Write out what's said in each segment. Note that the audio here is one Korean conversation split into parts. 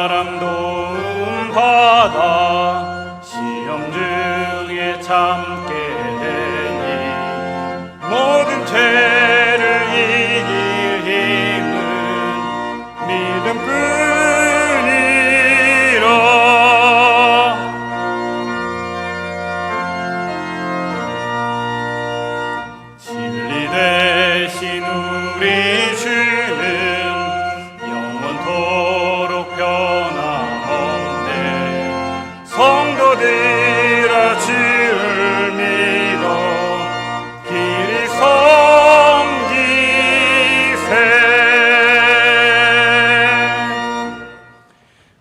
사람 도움받아 시험 중에 참게 되니 모든 죄를 이길 힘은 믿음뿐이라. 진리 대신 우리 주는 영원토록 변함없네. 성도들아 주를 믿어 길이 섬기세.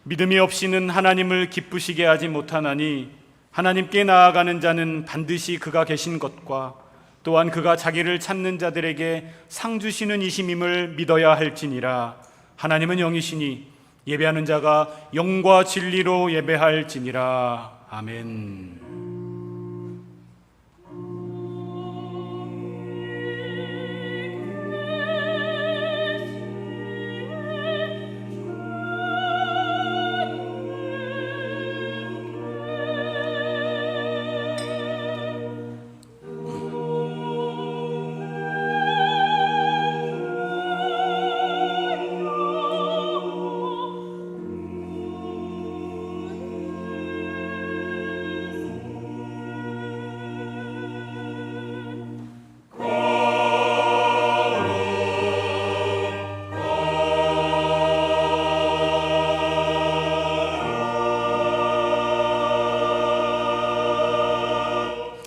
믿음이 없이는 하나님을 기쁘시게 하지 못하나니 하나님께 나아가는 자는 반드시 그가 계신 것과 또한 그가 자기를 찾는 자들에게 상 주시는 이심임을 믿어야 할지니라. 하나님은 영이시니 예배하는 자가 영과 진리로 예배할지니라. 아멘.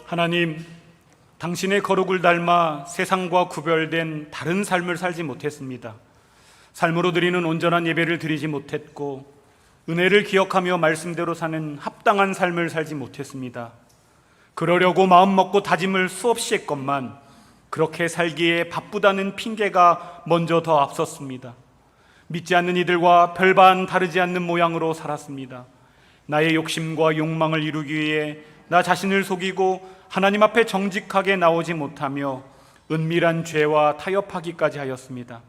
하나님, 당신의 거룩을 닮아 세상과 구별된 다른 삶을 살지 못했습니다. 삶으로 드리는 온전한 예배를 드리지 못했고 은혜를 기억하며 말씀대로 사는 합당한 삶을 살지 못했습니다. 그러려고 마음먹고 다짐을 수없이 했건만 그렇게 살기에 바쁘다는 핑계가 먼저 더 앞섰습니다. 믿지 않는 이들과 별반 다르지 않는 모양으로 살았습니다. 나의 욕심과 욕망을 이루기 위해 나 자신을 속이고 하나님 앞에 정직하게 나오지 못하며 은밀한 죄와 타협하기까지 하였습니다.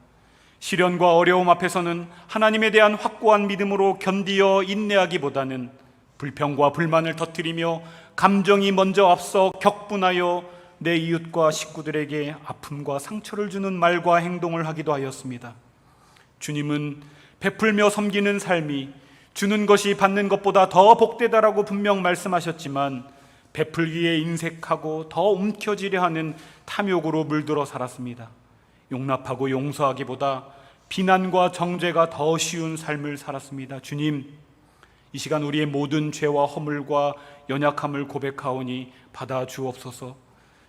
시련과 어려움 앞에서는 하나님에 대한 확고한 믿음으로 견디어 인내하기보다는 불평과 불만을 터뜨리며 감정이 먼저 앞서 격분하여 내 이웃과 식구들에게 아픔과 상처를 주는 말과 행동을 하기도 하였습니다. 주님은 베풀며 섬기는 삶이 주는 것이 받는 것보다 더 복되다라고 분명 말씀하셨지만 베풀기에 인색하고 더 움켜쥐려 하는 탐욕으로 물들어 살았습니다. 용납하고 용서하기보다 비난과 정죄가 더 쉬운 삶을 살았습니다. 주님, 이 시간 우리의 모든 죄와 허물과 연약함을 고백하오니 받아 주옵소서.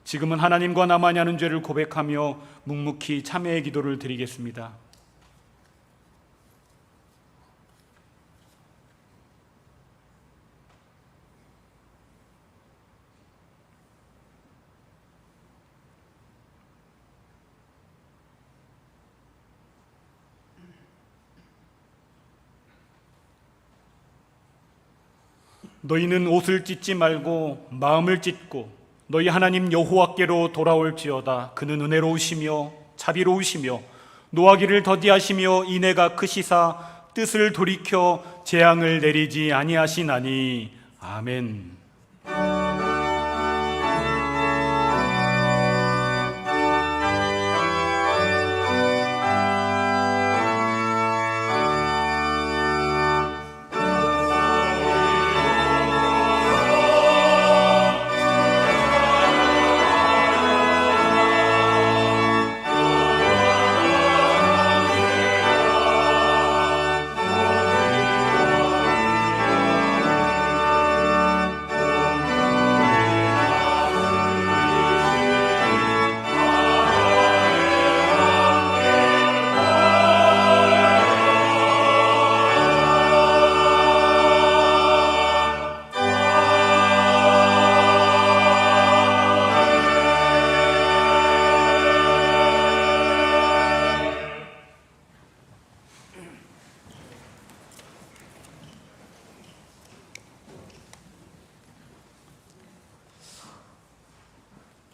지금은 하나님과 나만이 하는 죄를 고백하며 묵묵히 참회의 기도를 드리겠습니다. 너희는 옷을 찢지 말고 마음을 찢고 너희 하나님 여호와께로 돌아올지어다. 그는 은혜로우시며 자비로우시며 노하기를 더디하시며 인애가 크시사 뜻을 돌이켜 재앙을 내리지 아니하시나니. 아멘.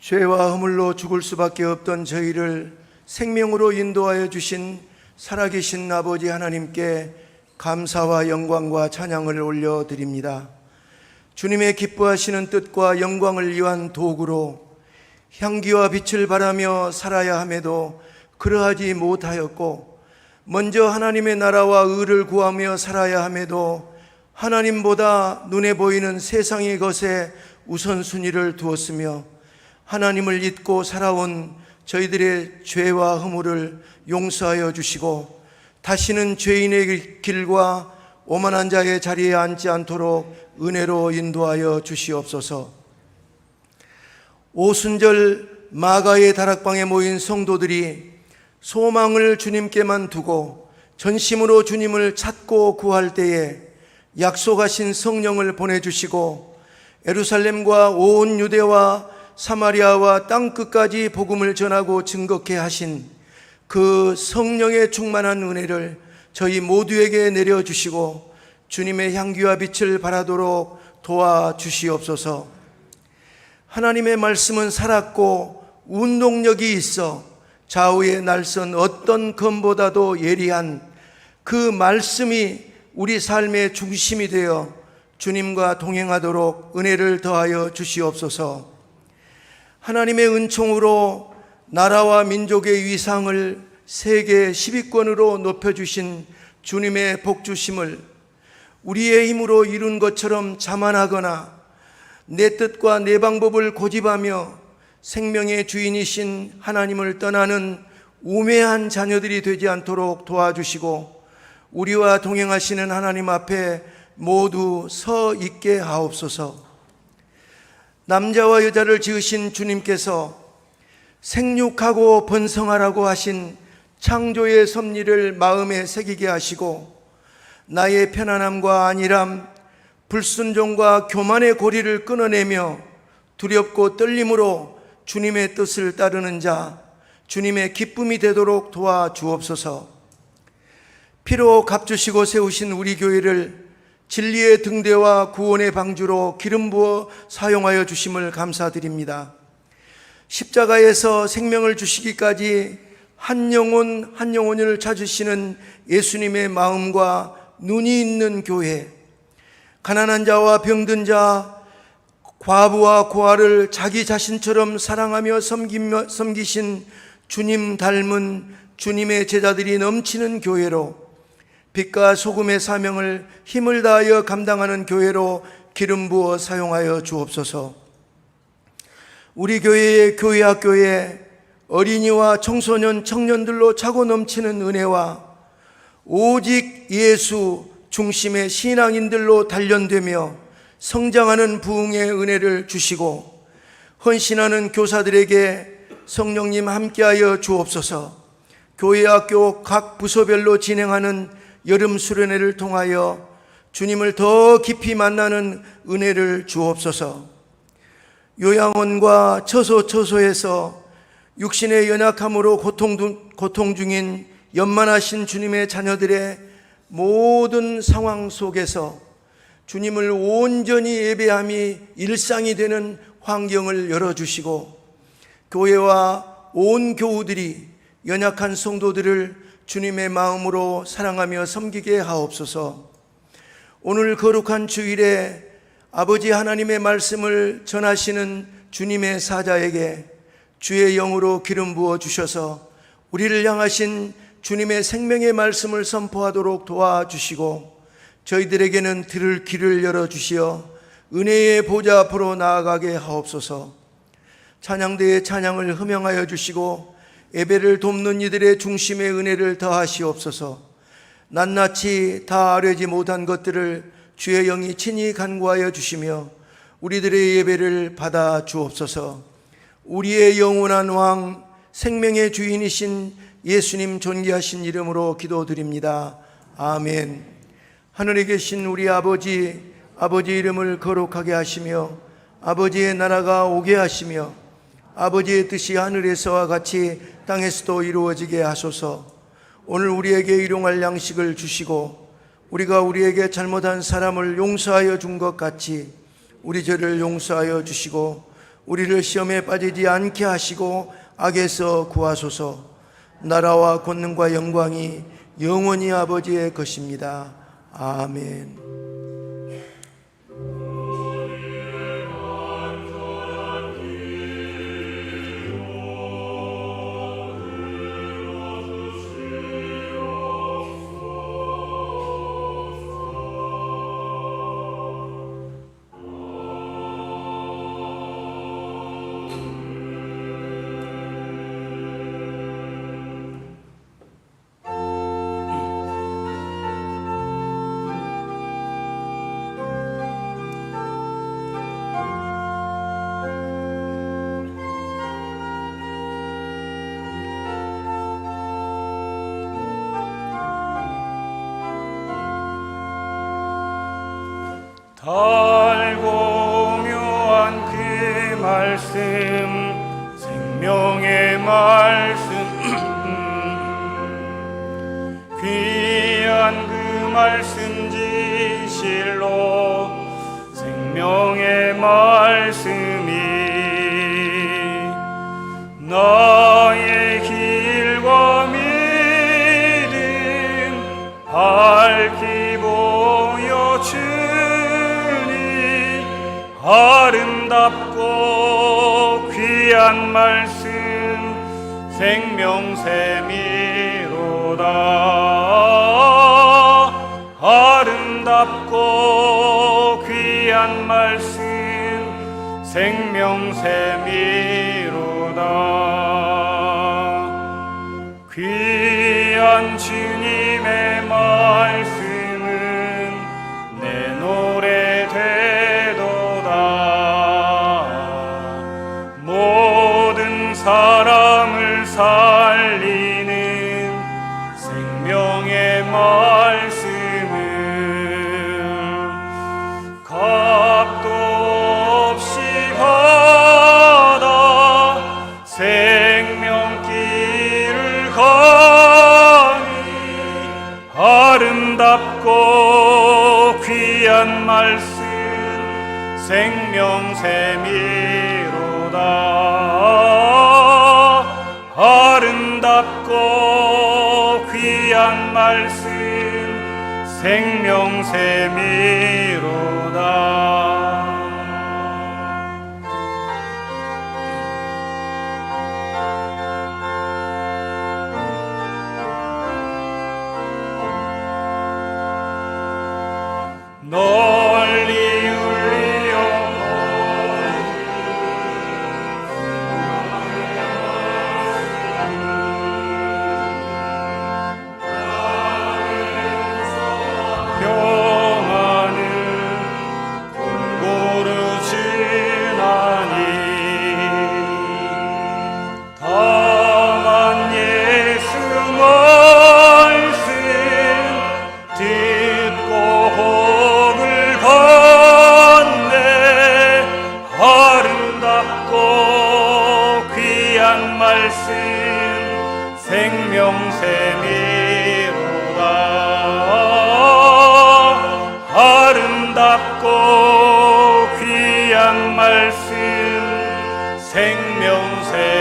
죄와 허물로 죽을 수밖에 없던 저희를 생명으로 인도하여 주신 살아계신 아버지 하나님께 감사와 영광과 찬양을 올려드립니다. 주님의 기뻐하시는 뜻과 영광을 위한 도구로 향기와 빛을 바라며 살아야 함에도 그러하지 못하였고, 먼저 하나님의 나라와 의를 구하며 살아야 함에도 하나님보다 눈에 보이는 세상의 것에 우선순위를 두었으며, 하나님을 잊고 살아온 저희들의 죄와 허물을 용서하여 주시고 다시는 죄인의 길과 오만한 자의 자리에 앉지 않도록 은혜로 인도하여 주시옵소서. 오순절 마가의 다락방에 모인 성도들이 소망을 주님께만 두고 전심으로 주님을 찾고 구할 때에 약속하신 성령을 보내주시고 예루살렘과 온 유대와 사마리아와 땅끝까지 복음을 전하고 증거케 하신 그 성령의 충만한 은혜를 저희 모두에게 내려주시고 주님의 향기와 빛을 발하도록 도와주시옵소서. 하나님의 말씀은 살았고 운동력이 있어 좌우의 날선 어떤 검보다도 예리한 그 말씀이 우리 삶의 중심이 되어 주님과 동행하도록 은혜를 더하여 주시옵소서. 하나님의 은총으로 나라와 민족의 위상을 세계 10위권으로 높여주신 주님의 복주심을 우리의 힘으로 이룬 것처럼 자만하거나 내 뜻과 내 방법을 고집하며 생명의 주인이신 하나님을 떠나는 우매한 자녀들이 되지 않도록 도와주시고 우리와 동행하시는 하나님 앞에 모두 서 있게 하옵소서. 남자와 여자를 지으신 주님께서 생육하고 번성하라고 하신 창조의 섭리를 마음에 새기게 하시고 나의 편안함과 안일함, 불순종과 교만의 고리를 끊어내며 두렵고 떨림으로 주님의 뜻을 따르는 자, 주님의 기쁨이 되도록 도와주옵소서. 피로 값주시고 세우신 우리 교회를 진리의 등대와 구원의 방주로 기름 부어 사용하여 주심을 감사드립니다. 십자가에서 생명을 주시기까지 한 영혼 한 영혼을 찾으시는 예수님의 마음과 눈이 있는 교회, 가난한 자와 병든 자, 과부와 고아를 자기 자신처럼 사랑하며 섬기신 주님 닮은 주님의 제자들이 넘치는 교회로, 빛과 소금의 사명을 힘을 다하여 감당하는 교회로 기름 부어 사용하여 주옵소서. 우리 교회의 교회학교에 어린이와 청소년, 청년들로 차고 넘치는 은혜와 오직 예수 중심의 신앙인들로 단련되며 성장하는 부흥의 은혜를 주시고 헌신하는 교사들에게 성령님 함께하여 주옵소서. 교회학교 각 부서별로 진행하는 여름 수련회를 통하여 주님을 더 깊이 만나는 은혜를 주옵소서. 요양원과 처소처소에서 육신의 연약함으로 고통 중인 연만하신 주님의 자녀들의 모든 상황 속에서 주님을 온전히 예배함이 일상이 되는 환경을 열어주시고 교회와 온 교우들이 연약한 성도들을 주님의 마음으로 사랑하며 섬기게 하옵소서. 오늘 거룩한 주일에 아버지 하나님의 말씀을 전하시는 주님의 사자에게 주의 영으로 기름 부어 주셔서 우리를 향하신 주님의 생명의 말씀을 선포하도록 도와주시고 저희들에게는 들을 귀를 열어주시어 은혜의 보좌 앞으로 나아가게 하옵소서. 찬양대의 찬양을 흠양하여 주시고 예배를 돕는 이들의 중심의 은혜를 더하시옵소서. 낱낱이 다 아뢰지 못한 것들을 주의 영이 친히 간구하여 주시며 우리들의 예배를 받아 주옵소서. 우리의 영원한 왕 생명의 주인이신 예수님 존귀하신 이름으로 기도드립니다. 아멘. 하늘에 계신 우리 아버지 이름을 거룩하게 하시며 아버지의 나라가 오게 하시며 아버지의 뜻이 하늘에서와 같이 땅에서도 이루어지게 하소서. 오늘 우리에게 일용할 양식을 주시고 우리가 우리에게 잘못한 사람을 용서하여 준 것 같이 우리 죄를 용서하여 주시고 우리를 시험에 빠지지 않게 하시고 악에서 구하소서. 나라와 권능과 영광이 영원히 아버지의 것입니다. 아멘. 달고 묘한 그 말씀, 생명의 말씀, 귀한 그 말씀 진실로 생명의 말씀이 나의 길과 믿음 밝히 보여주니 아름답고 귀한 말씀 생명샘이로다. 아름답고 귀한 말씀 생명샘이로다. 귀한 주님의 말씀은 내 노래 되도다. 모든 사람을 살리는 생명의 말씀을 값도 없이 받아 생명길을 가니 아름답고 귀한 말씀 생명샘이로다. 아름답고 귀한 말씀 생명샘이로다. 널리 울리어 평안을 골고루 주나니 다만 예수 말씀 듣고 복을 받네. 아름답고 귀한 말씀 생명샘이로다. 아름답고 귀한 말씀 생명샘이로다.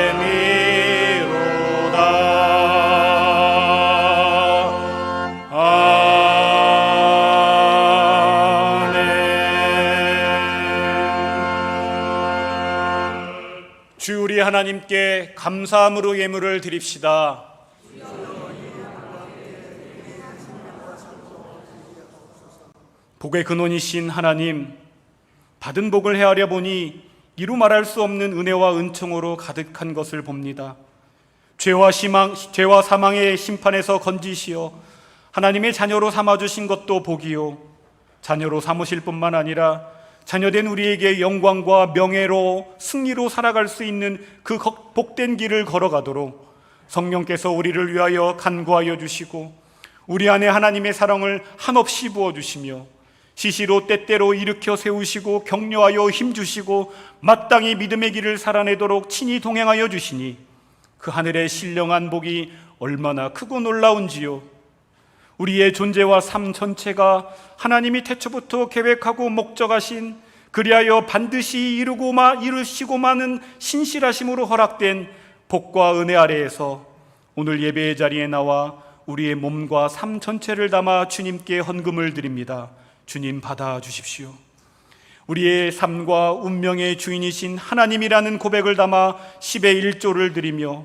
아멘. 주 우리 하나님께 감사함으로 예물을 드립시다. 복의 근원이신 하나님, 받은 복을 헤아려 보니 이루 말할 수 없는 은혜와 은총으로 가득한 것을 봅니다. 죄와 사망의 심판에서 건지시어 하나님의 자녀로 삼아주신 것도 복이요, 자녀로 삼으실 뿐만 아니라 자녀된 우리에게 영광과 명예로 승리로 살아갈 수 있는 그 복된 길을 걸어가도록 성령께서 우리를 위하여 간구하여 주시고 우리 안에 하나님의 사랑을 한없이 부어주시며 시시로 때때로 일으켜 세우시고 격려하여 힘주시고 마땅히 믿음의 길을 살아내도록 친히 동행하여 주시니 그 하늘의 신령한 복이 얼마나 크고 놀라운지요. 우리의 존재와 삶 전체가 하나님이 태초부터 계획하고 목적하신, 그리하여 반드시 이루시고 마는 신실하심으로 허락된 복과 은혜 아래에서 오늘 예배의 자리에 나와 우리의 몸과 삶 전체를 담아 주님께 헌금을 드립니다. 주님 받아 주십시오. 우리의 삶과 운명의 주인이신 하나님이라는 고백을 담아 10의 1조를 드리며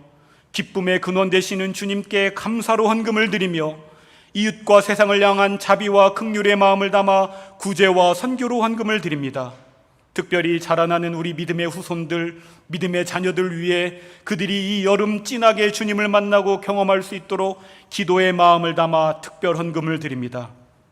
기쁨의 근원 되시는 주님께 감사로 헌금을 드리며 이웃과 세상을 향한 자비와 긍휼의 마음을 담아 구제와 선교로 헌금을 드립니다. 특별히 자라나는 우리 믿음의 후손들, 믿음의 자녀들 위해 그들이 이 여름 진하게 주님을 만나고 경험할 수 있도록 기도의 마음을 담아 특별 헌금을 드립니다.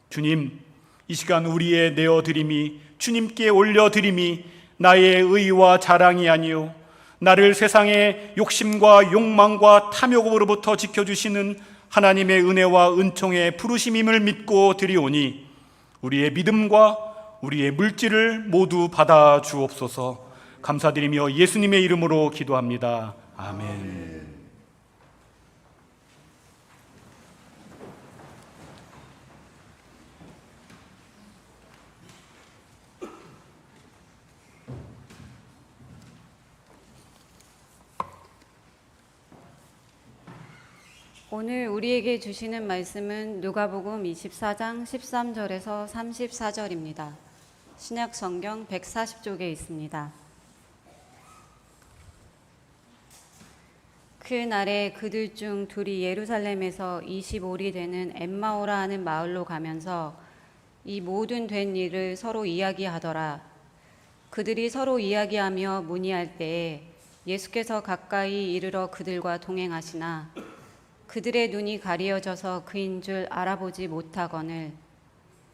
주님, 이 시간 우리의 내어드림이 주님께 올려드림이 나의 의와 자랑이 아니요 나를 세상의 욕심과 욕망과 탐욕으로부터 지켜주시는 하나님의 은혜와 은총의 부르심임을 믿고 드리오니 우리의 믿음과 우리의 물질을 모두 받아 주옵소서. 감사드리며 예수님의 이름으로 기도합니다. 아멘. 오늘 우리에게 주시는 말씀은 누가복음 24장 13절에서 34절입니다. 신약 성경 140쪽에 있습니다. 그 날에 그들 중 둘이 예루살렘에서 25리 되는 엠마오라 하는 마을로 가면서 이 모든 된 일을 서로 이야기하더라. 그들이 서로 이야기하며 문의할 때에 예수께서 가까이 이르러 그들과 동행하시나 그들의 눈이 가리어져서 그인 줄 알아보지 못하거늘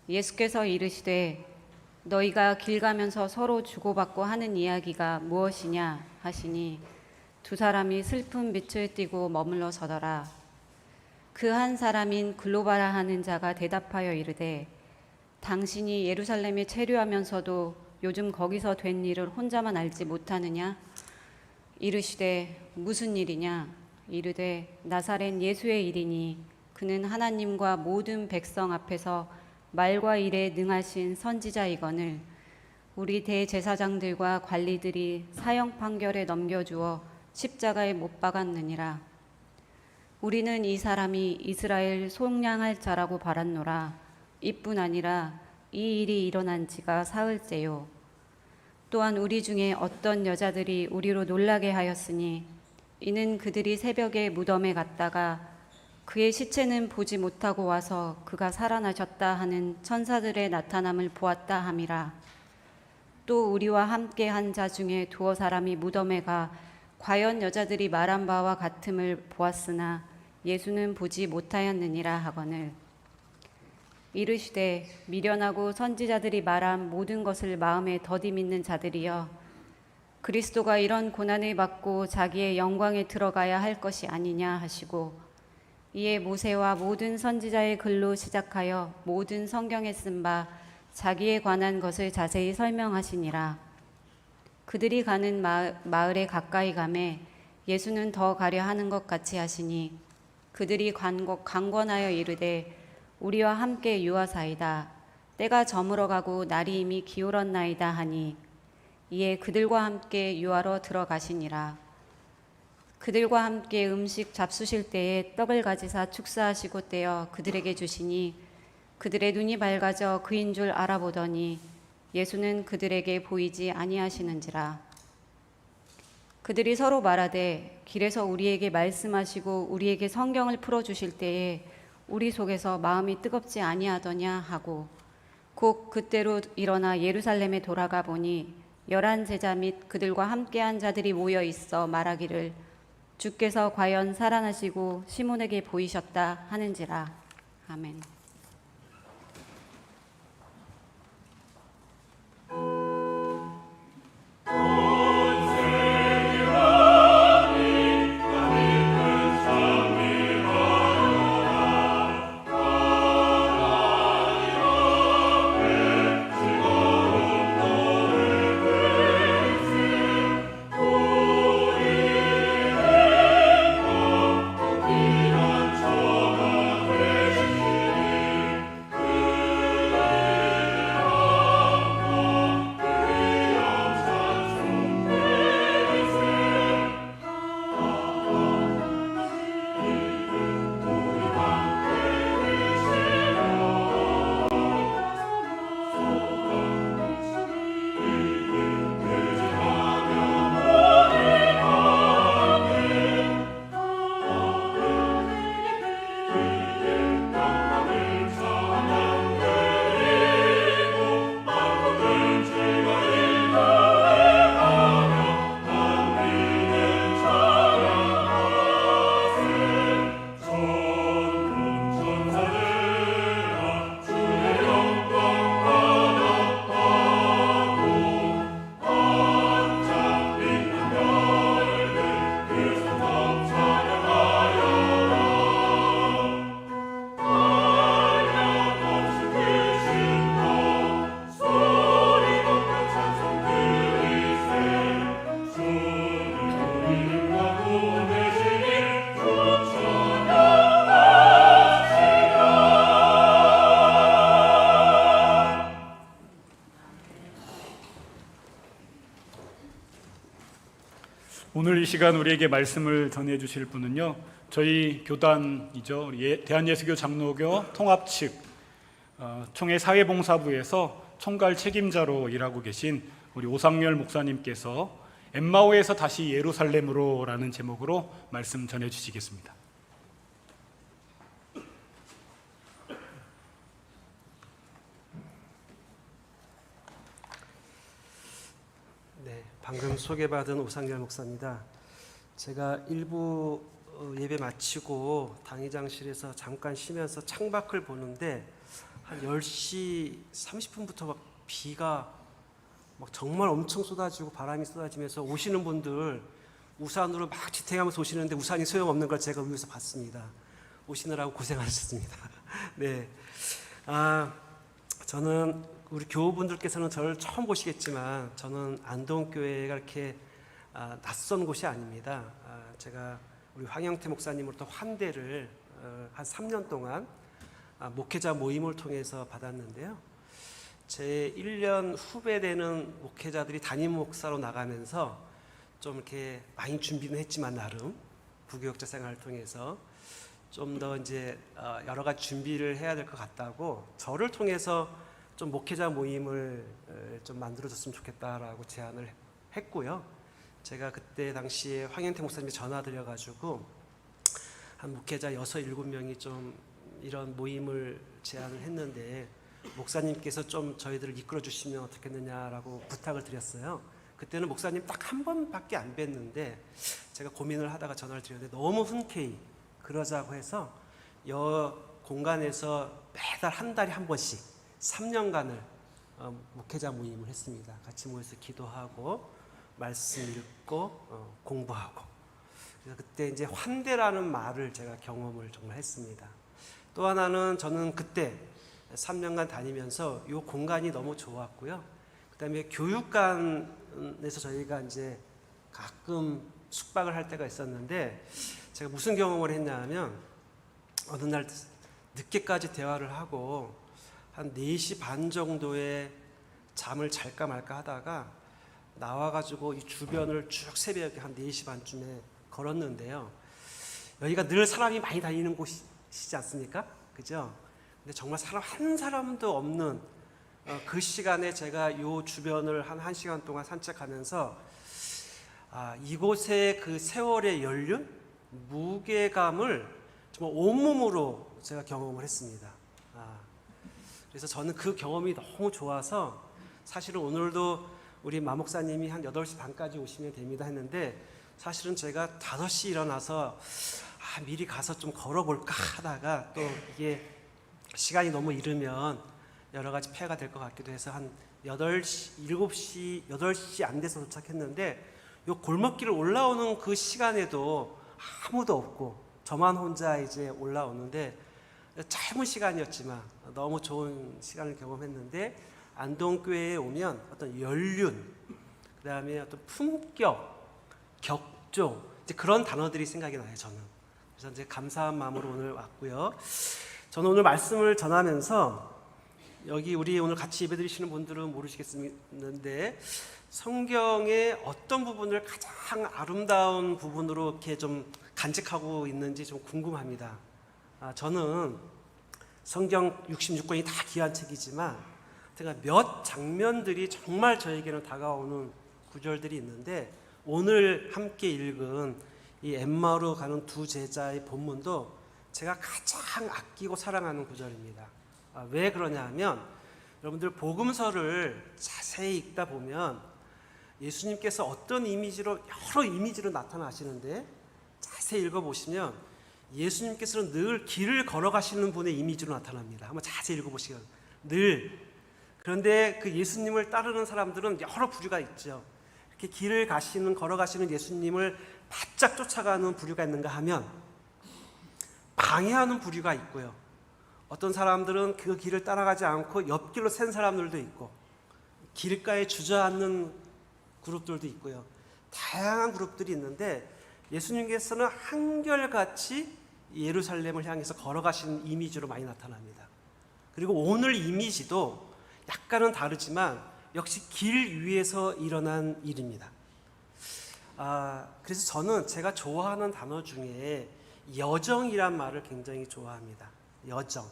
예수께서 이르시되 너희가 길 가면서 서로 주고받고 하는 이야기가 무엇이냐 하시니 두 사람이 슬픈 빛을 띠고 머물러 서더라. 그 한 사람인 글로바라 하는 자가 대답하여 이르되 당신이 예루살렘에 체류하면서도 요즘 거기서 된 일을 혼자만 알지 못하느냐? 이르시되 무슨 일이냐? 이르되 나사렛 예수의 일이니 그는 하나님과 모든 백성 앞에서 말과 일에 능하신 선지자이거늘 우리 대제사장들과 관리들이 사형 판결에 넘겨주어 십자가에 못 박았느니라. 우리는 이 사람이 이스라엘 속량할 자라고 바랐노라. 이뿐 아니라 이 일이 일어난 지가 사흘째요. 또한 우리 중에 어떤 여자들이 우리로 놀라게 하였으니 이는 그들이 새벽에 무덤에 갔다가 그의 시체는 보지 못하고 와서 그가 살아나셨다 하는 천사들의 나타남을 보았다 함이라. 또 우리와 함께 한 자 중에 두어 사람이 무덤에 가 과연 여자들이 말한 바와 같음을 보았으나 예수는 보지 못하였느니라 하거늘 이르시되 미련하고 선지자들이 말한 모든 것을 마음에 더디 믿는 자들이여 그리스도가 이런 고난을 받고 자기의 영광에 들어가야 할 것이 아니냐 하시고 이에 모세와 모든 선지자의 글로 시작하여 모든 성경에 쓴 바 자기에 관한 것을 자세히 설명하시니라. 그들이 가는 마을에 가까이 가매 예수는 더 가려 하는 것 같이 하시니 그들이 강권하여 이르되 우리와 함께 유하사이다. 때가 저물어 가고 날이 이미 기울었나이다 하니 이에 그들과 함께 유하러 들어가시니라. 그들과 함께 음식 잡수실 때에 떡을 가지사 축사하시고 떼어 그들에게 주시니 그들의 눈이 밝아져 그인 줄 알아보더니 예수는 그들에게 보이지 아니하시는지라. 그들이 서로 말하되 길에서 우리에게 말씀하시고 우리에게 성경을 풀어주실 때에 우리 속에서 마음이 뜨겁지 아니하더냐 하고 곧 그때로 일어나 예루살렘에 돌아가 보니 11 제자 및 그들과 함께한 자들이 모여 있어 말하기를 주께서 과연 살아나시고 시몬에게 보이셨다 하는지라. 아멘. 오늘 이 시간 우리에게 말씀을 전해 주실 분은요, 저희 교단이죠. 우리 대한예수교 장로교 통합 측 총회 사회봉사부에서 총괄 책임자로 일하고 계신 우리 오상열 목사님께서 엠마오에서 다시 예루살렘으로 라는 제목으로 말씀 전해 주시겠습니다. 네, 방금 소개받은 오상열 목사입니다. 제가 일부 예배 마치고 당회장실에서 잠깐 쉬면서 창밖을 보는데 한 10시 30분부터 막 비가 막 정말 엄청 쏟아지고 바람이 쏟아지면서 오시는 분들 우산으로 막 지탱하면서 오시는데 우산이 소용없는 걸 제가 위에서 봤습니다. 오시느라고 고생하셨습니다. 네, 저는 우리 교우분들께서는 저를 처음 보시겠지만 저는 안동교회가 이렇게 낯선 곳이 아닙니다. 제가 우리 황영태 목사님으로부터 환대를 한 3년 동안 목회자 모임을 통해서 받았는데요. 제 1년 후배 되는 목회자들이 담임 목사로 나가면서 좀 이렇게 많이 준비는 했지만 나름 부교역자 생활을 통해서 좀 더 이제 여러 가지 준비를 해야 될 것 같다고 저를 통해서 좀 목회자 모임을 좀 만들어줬으면 좋겠다라고 제안을 했고요. 제가 그때 당시에 황현태 목사님이 전화 드려가지고 한 목회자 6, 7명이 좀 이런 모임을 제안을 했는데 목사님께서 좀 저희들을 이끌어 주시면 어떻겠느냐라고 부탁을 드렸어요. 그때는 목사님 딱 한 번밖에 안 뵀는데 제가 고민을 하다가 전화를 드렸는데 너무 흔쾌히 그러자고 해서 공간에서 매달 한 달에 한 번씩 3년간을 목회자 모임을 했습니다. 같이 모여서 기도하고 말씀 읽고 공부하고. 그래서 그때 이제 환대라는 말을 제가 경험을 정말 했습니다. 또 하나는 저는 그때 3년간 다니면서 이 공간이 너무 좋았고요. 그다음에 교육관에서 저희가 이제 가끔 숙박을 할 때가 있었는데 제가 무슨 경험을 했냐면 어느 날 늦게까지 대화를 하고 한 4시 반 정도에 잠을 잘까 말까 하다가 나와가지고 이 주변을 쭉 새벽에 한 4시 반쯤에 걸었는데요. 여기가 늘 사람이 많이 다니는 곳이지 않습니까? 그죠? 근데 정말 사람 한 사람도 없는 그 시간에 제가 이 주변을 한 1시간 동안 산책하면서 이곳의 그 세월의 연륜, 무게감을 정말 온몸으로 제가 경험을 했습니다. 그래서 저는 그 경험이 너무 좋아서 사실은 오늘도 우리 마 목사님이 한 8시 반까지 오시면 됩니다 했는데 사실은 제가 5시 일어나서 미리 가서 좀 걸어볼까 하다가 또 이게 시간이 너무 이르면 여러 가지 폐해가 될 것 같기도 해서 한 8시, 7시, 8시 안 돼서 도착했는데 요 골목길을 올라오는 그 시간에도 아무도 없고 저만 혼자 이제 올라오는데 짧은 시간이었지만 너무 좋은 시간을 경험했는데 안동교회에 오면 어떤 연륜, 그 다음에 어떤 품격, 격조 이제 그런 단어들이 생각이 나요. 저는 그래서 이제 감사한 마음으로 오늘 왔고요. 저는 오늘 말씀을 전하면서 여기 우리 오늘 같이 예배드리시는 분들은 모르시겠는데 성경의 어떤 부분을 가장 아름다운 부분으로 이렇게 좀 간직하고 있는지 좀 궁금합니다. 저는 성경 66권이 다 귀한 책이지만 제가 몇 장면들이 정말 저에게는 다가오는 구절들이 있는데 오늘 함께 읽은 이 엠마오로 가는 두 제자의 본문도 제가 가장 아끼고 사랑하는 구절입니다. 왜 그러냐 하면 여러분들 복음서를 자세히 읽다 보면 예수님께서 어떤 이미지로 여러 이미지로 나타나시는데 자세히 읽어보시면 예수님께서는 늘 길을 걸어가시는 분의 이미지로 나타납니다. 한번 자세히 읽어보시면 늘. 그런데 그 예수님을 따르는 사람들은 여러 부류가 있죠. 이렇게 길을 걸어가시는 예수님을 바짝 쫓아가는 부류가 있는가 하면 방해하는 부류가 있고요. 어떤 사람들은 그 길을 따라가지 않고 옆길로 샌 사람들도 있고 길가에 주저앉는 그룹들도 있고요. 다양한 그룹들이 있는데 예수님께서는 한결같이 예루살렘을 향해서 걸어가시는 이미지로 많이 나타납니다. 그리고 오늘 이미지도 약간은 다르지만 역시 길 위에서 일어난 일입니다. 그래서 저는 제가 좋아하는 단어 중에 여정이란 말을 굉장히 좋아합니다. 여정.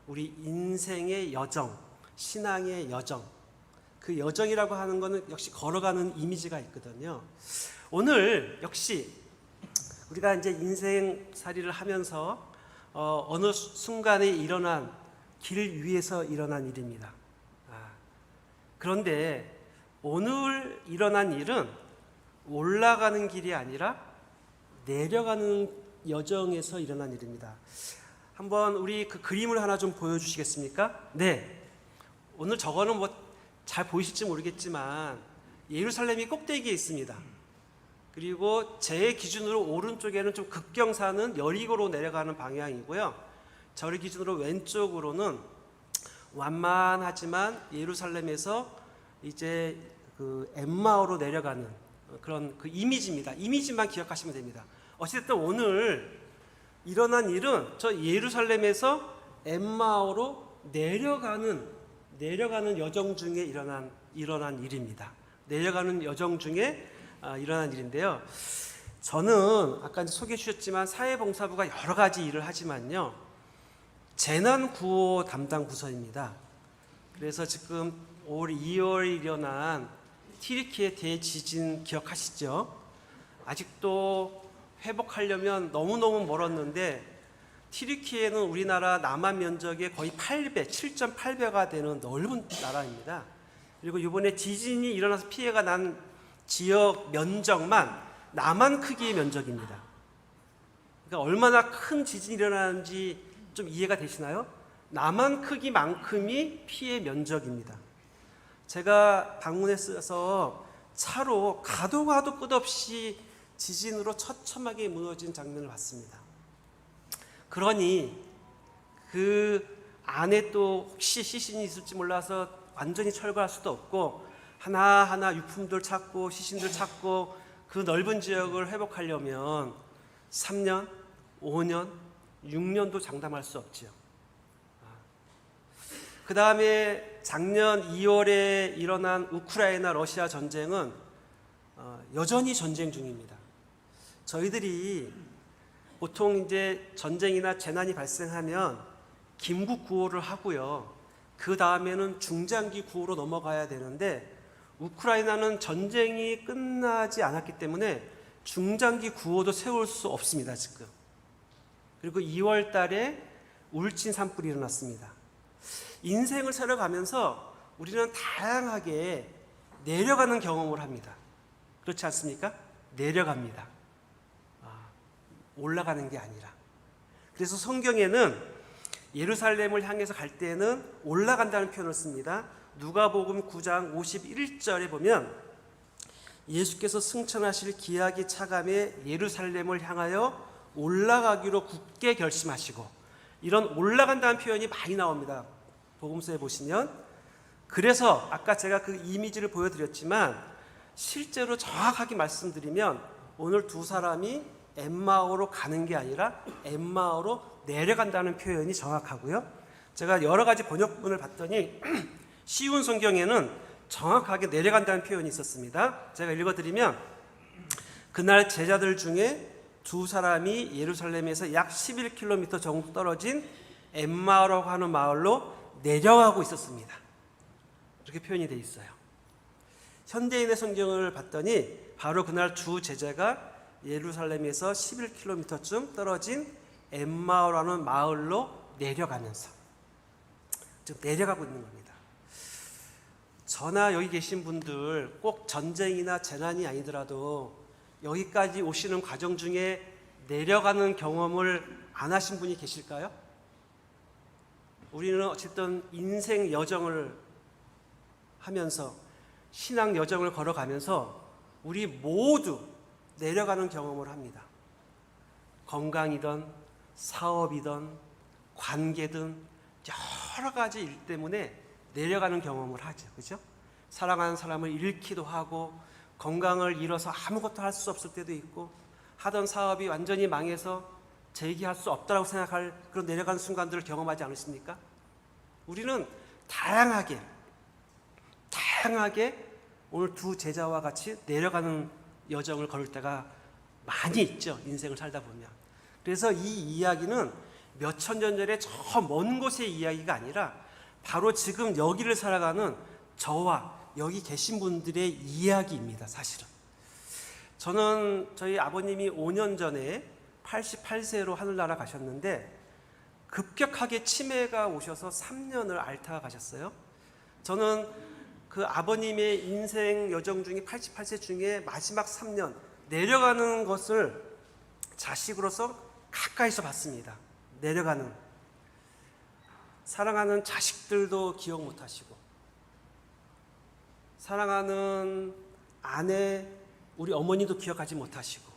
우리 인생의 여정, 신앙의 여정. 그 여정이라고 하는 것은 역시 걸어가는 이미지가 있거든요. 오늘 역시 우리가 이제 인생살이를 하면서 어느 순간에 일어난 길 위에서 일어난 일입니다. 그런데 오늘 일어난 일은 올라가는 길이 아니라 내려가는 여정에서 일어난 일입니다. 한번 우리 그 그림을 하나 좀 보여주시겠습니까? 네. 오늘 저거는 뭐 잘 보이실지 모르겠지만 예루살렘이 꼭대기에 있습니다. 그리고 제 기준으로 오른쪽에는 좀 급경사는 여리고로 내려가는 방향이고요. 저를 기준으로 왼쪽으로는 완만하지만 예루살렘에서 이제 그 엠마오로 내려가는 그런 그 이미지입니다. 이미지만 기억하시면 됩니다. 어쨌든 오늘 일어난 일은 저 예루살렘에서 엠마오로 내려가는 여정 중에 일어난 일입니다. 내려가는 여정 중에 일어난 일인데요. 저는 아까 이제 소개해 주셨지만 사회봉사부가 여러 가지 일을 하지만요. 재난구호 담당 부서입니다. 그래서 지금 올 2월 일어난 튀르키예 대지진 기억하시죠? 아직도 회복하려면 너무너무 멀었는데 튀르키예는 우리나라 남한 면적의 거의 7.8배가 되는 넓은 나라입니다. 그리고 이번에 지진이 일어나서 피해가 난 지역 면적만 남한 크기의 면적입니다. 그러니까 얼마나 큰 지진이 일어나는지 좀 이해가 되시나요? 남한 크기만큼이 피해 면적입니다. 제가 방문했어서 차로 가도 끝없이 지진으로 처참하게 무너진 장면을 봤습니다. 그러니 그 안에 또 혹시 시신이 있을지 몰라서 완전히 철거할 수도 없고 하나하나 유품들 찾고 시신들 찾고 그 넓은 지역을 회복하려면 3년, 5년, 6년도 장담할 수 없지요. 그 다음에 작년 2월에 일어난 우크라이나 러시아 전쟁은 여전히 전쟁 중입니다. 저희들이 보통 이제 전쟁이나 재난이 발생하면 긴급 구호를 하고요. 그 다음에는 중장기 구호로 넘어가야 되는데 우크라이나는 전쟁이 끝나지 않았기 때문에 중장기 구호도 세울 수 없습니다, 지금. 그리고 2월 달에 울진 산불이 일어났습니다. 인생을 살아가면서 우리는 다양하게 내려가는 경험을 합니다. 그렇지 않습니까? 내려갑니다. 올라가는 게 아니라. 그래서 성경에는 예루살렘을 향해서 갈 때는 올라간다는 표현을 씁니다. 누가복음 9장 51절에 보면 예수께서 승천하실 기약이 차감해 예루살렘을 향하여 올라가기로 굳게 결심하시고, 이런 올라간다는 표현이 많이 나옵니다. 복음서에 보시면. 그래서 아까 제가 그 이미지를 보여드렸지만 실제로 정확하게 말씀드리면 오늘 두 사람이 엠마오로 가는 게 아니라 엠마오로 내려간다는 표현이 정확하고요. 제가 여러 가지 번역본을 봤더니 쉬운 성경에는 정확하게 내려간다는 표현이 있었습니다. 제가 읽어드리면 그날 제자들 중에 두 사람이 예루살렘에서 약 11km 정도 떨어진 엠마오라고 하는 마을로 내려가고 있었습니다. 이렇게 표현이 되어 있어요. 현대인의 성경을 봤더니 바로 그날 두 제자가 예루살렘에서 11km쯤 떨어진 엠마오라는 마을로 내려가면서 좀 내려가고 있는 겁니다. 저나 여기 계신 분들 꼭 전쟁이나 재난이 아니더라도 여기까지 오시는 과정 중에 내려가는 경험을 안 하신 분이 계실까요? 우리는 어쨌든 인생 여정을 하면서 신앙 여정을 걸어가면서 우리 모두 내려가는 경험을 합니다. 건강이든 사업이든 관계든 여러 가지 일 때문에 내려가는 경험을 하죠. 그렇죠? 사랑하는 사람을 잃기도 하고 건강을 잃어서 아무것도 할 수 없을 때도 있고 하던 사업이 완전히 망해서 재기할 수 없다고 생각할 그런 내려가는 순간들을 경험하지 않으십니까? 우리는 다양하게 오늘 두 제자와 같이 내려가는 여정을 걸을 때가 많이 있죠. 인생을 살다 보면. 그래서 이 이야기는 몇천 년 전에 저 먼 곳의 이야기가 아니라 바로 지금 여기를 살아가는 저와 여기 계신 분들의 이야기입니다. 사실은. 저는 저희 아버님이 5년 전에 88세로 하늘나라 가셨는데 급격하게 치매가 오셔서 3년을 앓다가 가셨어요. 저는 그 아버님의 인생 여정 중에 88세 중에 마지막 3년 내려가는 것을 자식으로서 가까이서 봤습니다. 내려가는. 사랑하는 자식들도 기억 못 하시고, 사랑하는 아내, 우리 어머니도 기억하지 못하시고,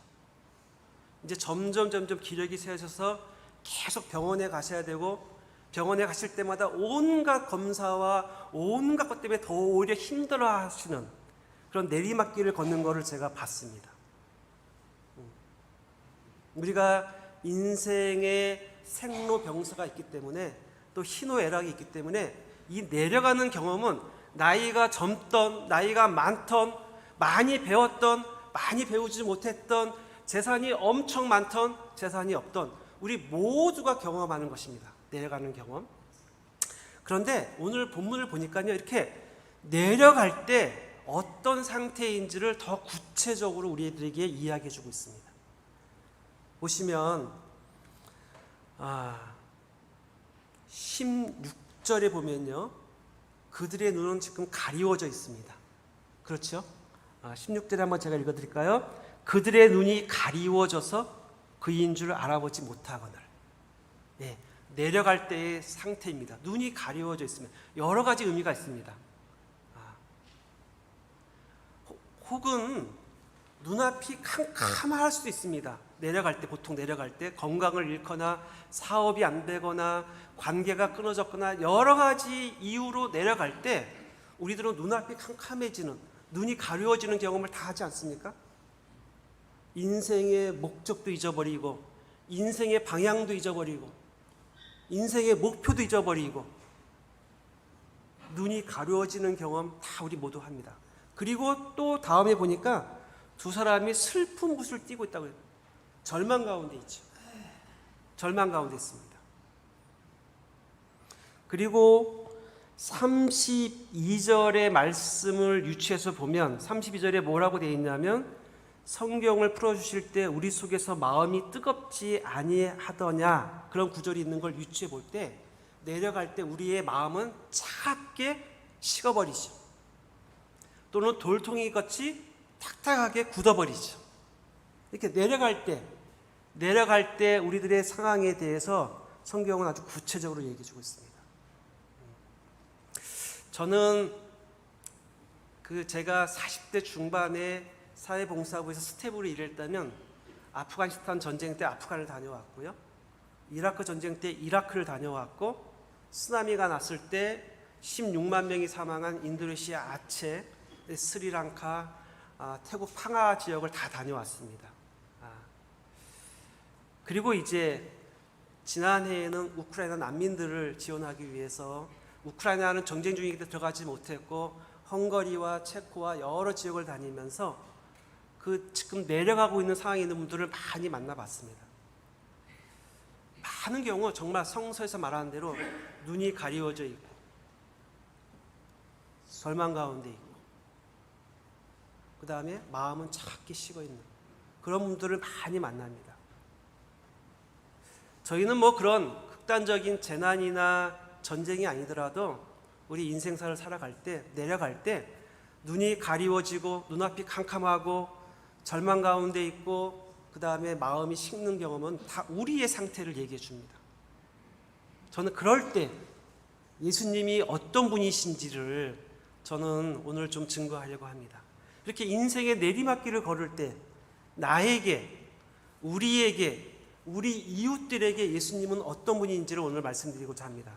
이제 점점 기력이 세셔서 계속 병원에 가셔야 되고, 병원에 가실 때마다 온갖 검사와 온갖 것 때문에 더 오히려 힘들어 하시는 그런 내리막길을 걷는 것을 제가 봤습니다. 우리가 인생의 생로병사가 있기 때문에 또 희노애락이 있기 때문에 이 내려가는 경험은 나이가 젊던 나이가 많던 많이 배웠던 많이 배우지 못했던 재산이 엄청 많던 재산이 없던 우리 모두가 경험하는 것입니다. 내려가는 경험. 그런데 오늘 본문을 보니까요, 이렇게 내려갈 때 어떤 상태인지를 더 구체적으로 우리들에게 이야기해 주고 있습니다. 보시면 16절에 보면요, 그들의 눈은 지금 가리워져 있습니다. 그렇죠? 16절에 한번 제가 읽어드릴까요? 그들의 눈이 가리워져서 그인 줄 알아보지 못하거늘. 네, 내려갈 때의 상태입니다. 눈이 가리워져 있으면 여러 가지 의미가 있습니다. 혹은 눈앞이 캄캄할 수도 있습니다. 내려갈 때, 보통 내려갈 때 건강을 잃거나 사업이 안 되거나 관계가 끊어졌거나 여러 가지 이유로 내려갈 때 우리들은 눈앞이 캄캄해지는, 눈이 가려워지는 경험을 다 하지 않습니까? 인생의 목적도 잊어버리고, 인생의 방향도 잊어버리고, 인생의 목표도 잊어버리고, 눈이 가려워지는 경험 다 우리 모두 합니다. 그리고 또 다음에 보니까 두 사람이 슬픈 붓을 띠고 있다고 해요. 절망 가운데 있죠. 절망 가운데 있습니다. 그리고 32절의 말씀을 유추해서 보면 32절에 뭐라고 되어 있냐면, 성경을 풀어주실 때 우리 속에서 마음이 뜨겁지 아니하더냐, 그런 구절이 있는 걸 유추해 볼 때 내려갈 때 우리의 마음은 차갑게 식어버리죠. 또는 돌통이 같이 탁탁하게 굳어버리죠. 이렇게 내려갈 때 우리들의 상황에 대해서 성경은 아주 구체적으로 얘기해 주고 있습니다. 저는 제가 40대 중반에 사회봉사부에서 스텝으로 일했다면 아프가니스탄 전쟁 때 아프간을 다녀왔고요. 이라크 전쟁 때 이라크를 다녀왔고, 쓰나미가 났을 때 16만 명이 사망한 인도네시아 아체, 스리랑카, 태국 팡하 지역을 다 다녀왔습니다. 그리고 이제 지난해에는 우크라이나 난민들을 지원하기 위해서, 우크라이나는 전쟁 중이기 때문에 들어가지 못했고 헝가리와 체코와 여러 지역을 다니면서 지금 내려가고 있는 상황에 있는 분들을 많이 만나봤습니다. 많은 경우 정말 성서에서 말하는 대로 눈이 가리워져 있고 절망 가운데 있고, 그 다음에 마음은 차갑게 식어있는 그런 분들을 많이 만납니다. 저희는 뭐 그런 극단적인 재난이나 전쟁이 아니더라도 우리 인생사를 살아갈 때, 내려갈 때 눈이 가리워지고 눈앞이 캄캄하고 절망 가운데 있고 그 다음에 마음이 식는 경험은 다 우리의 상태를 얘기해 줍니다. 저는 그럴 때 예수님이 어떤 분이신지를 저는 오늘 좀 증거하려고 합니다. 이렇게 인생의 내리막길을 걸을 때 나에게, 우리에게, 우리 이웃들에게 예수님은 어떤 분인지를 오늘 말씀드리고자 합니다.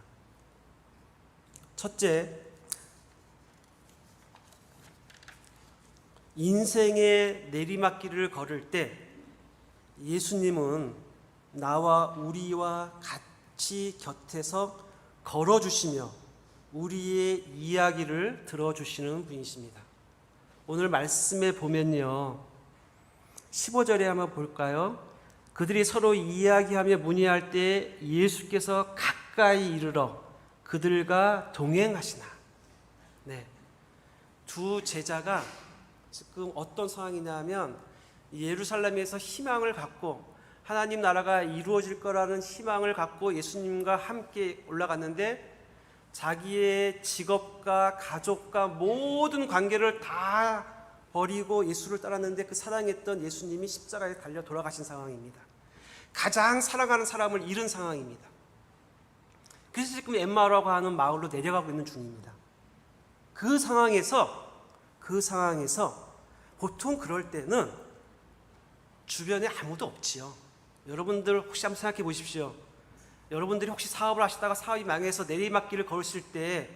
첫째, 인생의 내리막길을 걸을 때 예수님은 나와 우리와 같이 곁에서 걸어주시며 우리의 이야기를 들어주시는 분이십니다. 오늘 말씀에 보면요, 15절에 한번 볼까요? 그들이 서로 이야기하며 문의할 때 예수께서 가까이 이르러 그들과 동행하시나. 네. 두 제자가 지금 어떤 상황이냐면 예루살렘에서 희망을 갖고 하나님 나라가 이루어질 거라는 희망을 갖고 예수님과 함께 올라갔는데 자기의 직업과 가족과 모든 관계를 다 버리고 예수를 따랐는데 그 사랑했던 예수님이 십자가에 달려 돌아가신 상황입니다. 가장 사랑하는 사람을 잃은 상황입니다. 그래서 지금 엠마오라고 하는 마을로 내려가고 있는 중입니다. 그 상황에서 보통 그럴 때는 주변에 아무도 없지요. 여러분들 혹시 한번 생각해 보십시오. 여러분들이 혹시 사업을 하시다가 사업이 망해서 내리막길을 걸으실 때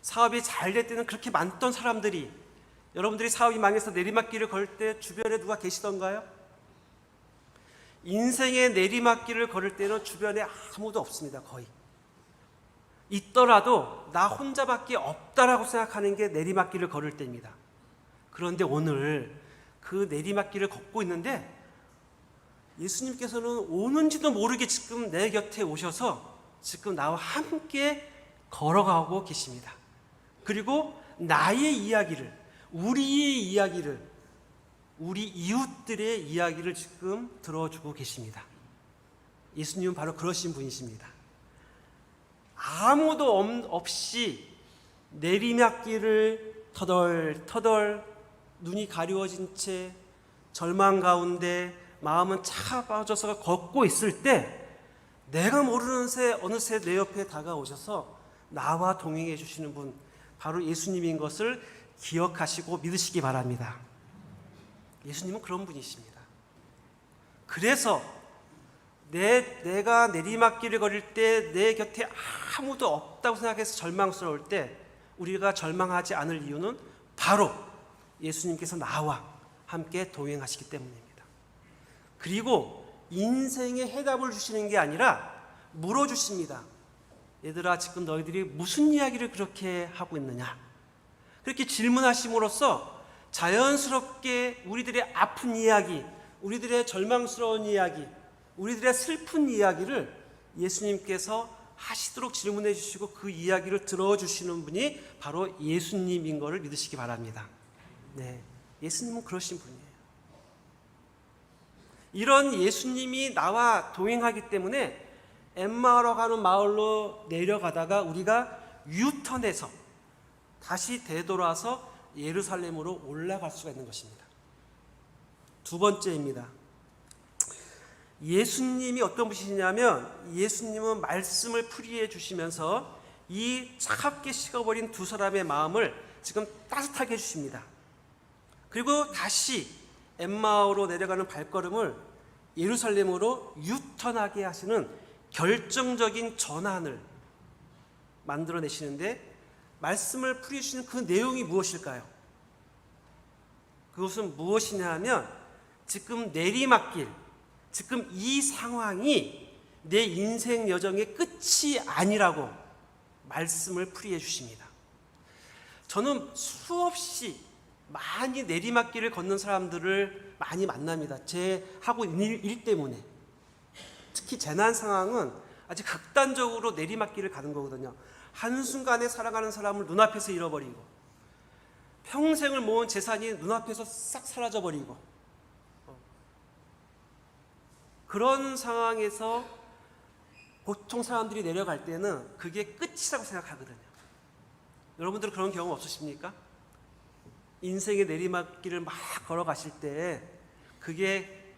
사업이 잘 될 때는 그렇게 많던 사람들이 여러분들이 사업이 망해서 내리막길을 걸을 때 주변에 누가 계시던가요? 인생의 내리막길을 걸을 때는 주변에 아무도 없습니다. 거의. 있더라도 나 혼자밖에 없다라고 생각하는 게 내리막길을 걸을 때입니다. 그런데 오늘 그 내리막길을 걷고 있는데 예수님께서는 오는지도 모르게 지금 내 곁에 오셔서 지금 나와 함께 걸어가고 계십니다. 그리고 나의 이야기를, 우리의 이야기를, 우리 이웃들의 이야기를 지금 들어주고 계십니다. 예수님은 바로 그러신 분이십니다. 아무도 없이 내리막길을 터덜터덜 눈이 가려워진 채 절망 가운데 마음은 차가워져서 걷고 있을 때 내가 모르는 새 어느새 내 옆에 다가오셔서 나와 동행해 주시는 분, 바로 예수님인 것을 기억하시고 믿으시기 바랍니다. 예수님은 그런 분이십니다. 그래서 내가 내리막길을 걸을 때 내 곁에 아무도 없다고 생각해서 절망스러울 때 우리가 절망하지 않을 이유는 바로 예수님께서 나와 함께 동행하시기 때문입니다. 그리고 인생의 해답을 주시는 게 아니라 물어주십니다. 얘들아, 지금 너희들이 무슨 이야기를 그렇게 하고 있느냐? 그렇게 질문하심으로써 자연스럽게 우리들의 아픈 이야기, 우리들의 절망스러운 이야기, 우리들의 슬픈 이야기를 예수님께서 하시도록 질문해 주시고 그 이야기를 들어주시는 분이 바로 예수님인 것을 믿으시기 바랍니다. 네, 예수님은 그러신 분이에요. 이런 예수님이 나와 동행하기 때문에 엠마오라고 하는 마을로 내려가다가 우리가 유턴해서 다시 되돌아서 예루살렘으로 올라갈 수가 있는 것입니다. 두 번째입니다. 예수님이 어떤 분이시냐면 예수님은 말씀을 풀이해 주시면서 이 차갑게 식어버린 두 사람의 마음을 지금 따뜻하게 해주십니다. 그리고 다시 엠마오로 내려가는 발걸음을 예루살렘으로 유턴하게 하시는 결정적인 전환을 만들어내시는데 말씀을 풀이해주시는 그 내용이 무엇일까요? 그것은 무엇이냐 하면 지금 내리막길, 지금 이 상황이 내 인생 여정의 끝이 아니라고 말씀을 풀이해 주십니다. 저는 수없이 많이 내리막길을 걷는 사람들을 많이 만납니다. 제 하고 있는 일 때문에. 특히 재난 상황은 아주 극단적으로 내리막길을 가는 거거든요. 한순간에 사랑하는 사람을 눈앞에서 잃어버리고 평생을 모은 재산이 눈앞에서 싹 사라져버리고 그런 상황에서 보통 사람들이 내려갈 때는 그게 끝이라고 생각하거든요. 여러분들은 그런 경험 없으십니까? 인생의 내리막길을 막 걸어가실 때 그게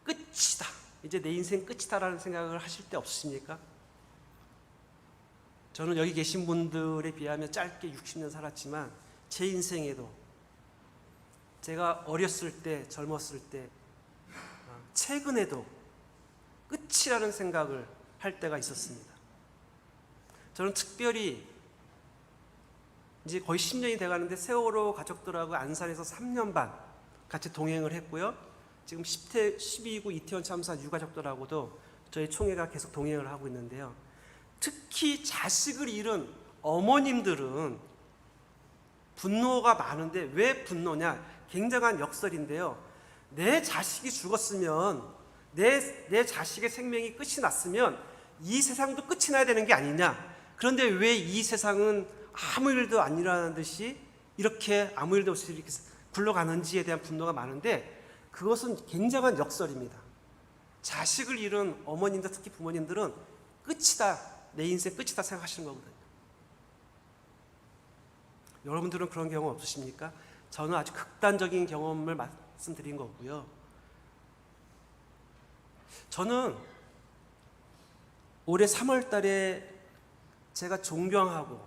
끝이다, 이제 내 인생 끝이다라는 생각을 하실 때 없으십니까? 저는 여기 계신 분들에 비하면 짧게 60년 살았지만 제 인생에도 제가 어렸을 때, 젊었을 때, 최근에도 끝이라는 생각을 할 때가 있었습니다. 저는 특별히 이제 거의 10년이 돼가는데 세월호 가족들하고 안산에서 3년 반 같이 동행을 했고요. 지금 12.9 이태원 참사 유가족들하고도 저희 총회가 계속 동행을 하고 있는데요. 특히 자식을 잃은 어머님들은 분노가 많은데 왜 분노냐? 굉장한 역설인데요. 내 자식이 죽었으면, 내 자식의 생명이 끝이 났으면 이 세상도 끝이 나야 되는 게 아니냐. 그런데 왜 이 세상은 아무 일도 안 일어나는 듯이 이렇게 아무 일도 없이 이렇게 굴러가는지에 대한 분노가 많은데, 그것은 굉장한 역설입니다. 자식을 잃은 어머님들, 특히 부모님들은 끝이다, 내 인생 끝이다 생각하시는 거거든요. 여러분들은 그런 경험 없으십니까? 저는 아주 극단적인 경험을 말씀드린 거고요. 저는 올해 3월 달에 제가 존경하고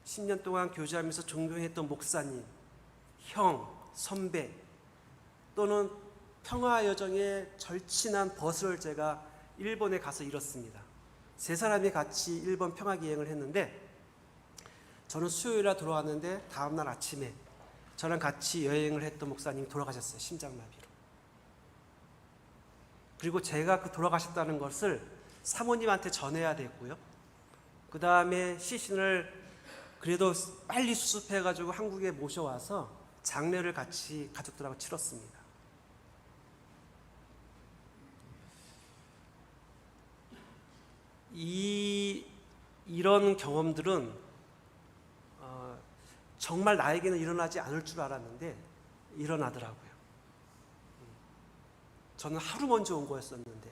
10년 동안 교제하면서 존경했던 목사님, 형, 선배, 또는 평화여정의 절친한 벗을 제가 일본에 가서 잃었습니다. 세 사람이 같이 일본 평화기행을 했는데, 저는 수요일에 돌아왔는데 다음날 아침에 저랑 같이 여행을 했던 목사님이 돌아가셨어요. 심장마비로. 그리고 제가 그 돌아가셨다는 것을 사모님한테 전해야 됐고요. 그 다음에 시신을 그래도 빨리 수습해가지고 한국에 모셔와서 장례를 같이 가족들하고 치렀습니다. 이런 경험들은 정말 나에게는 일어나지 않을 줄 알았는데 일어나더라고요. 저는 하루 먼저 온 거였었는데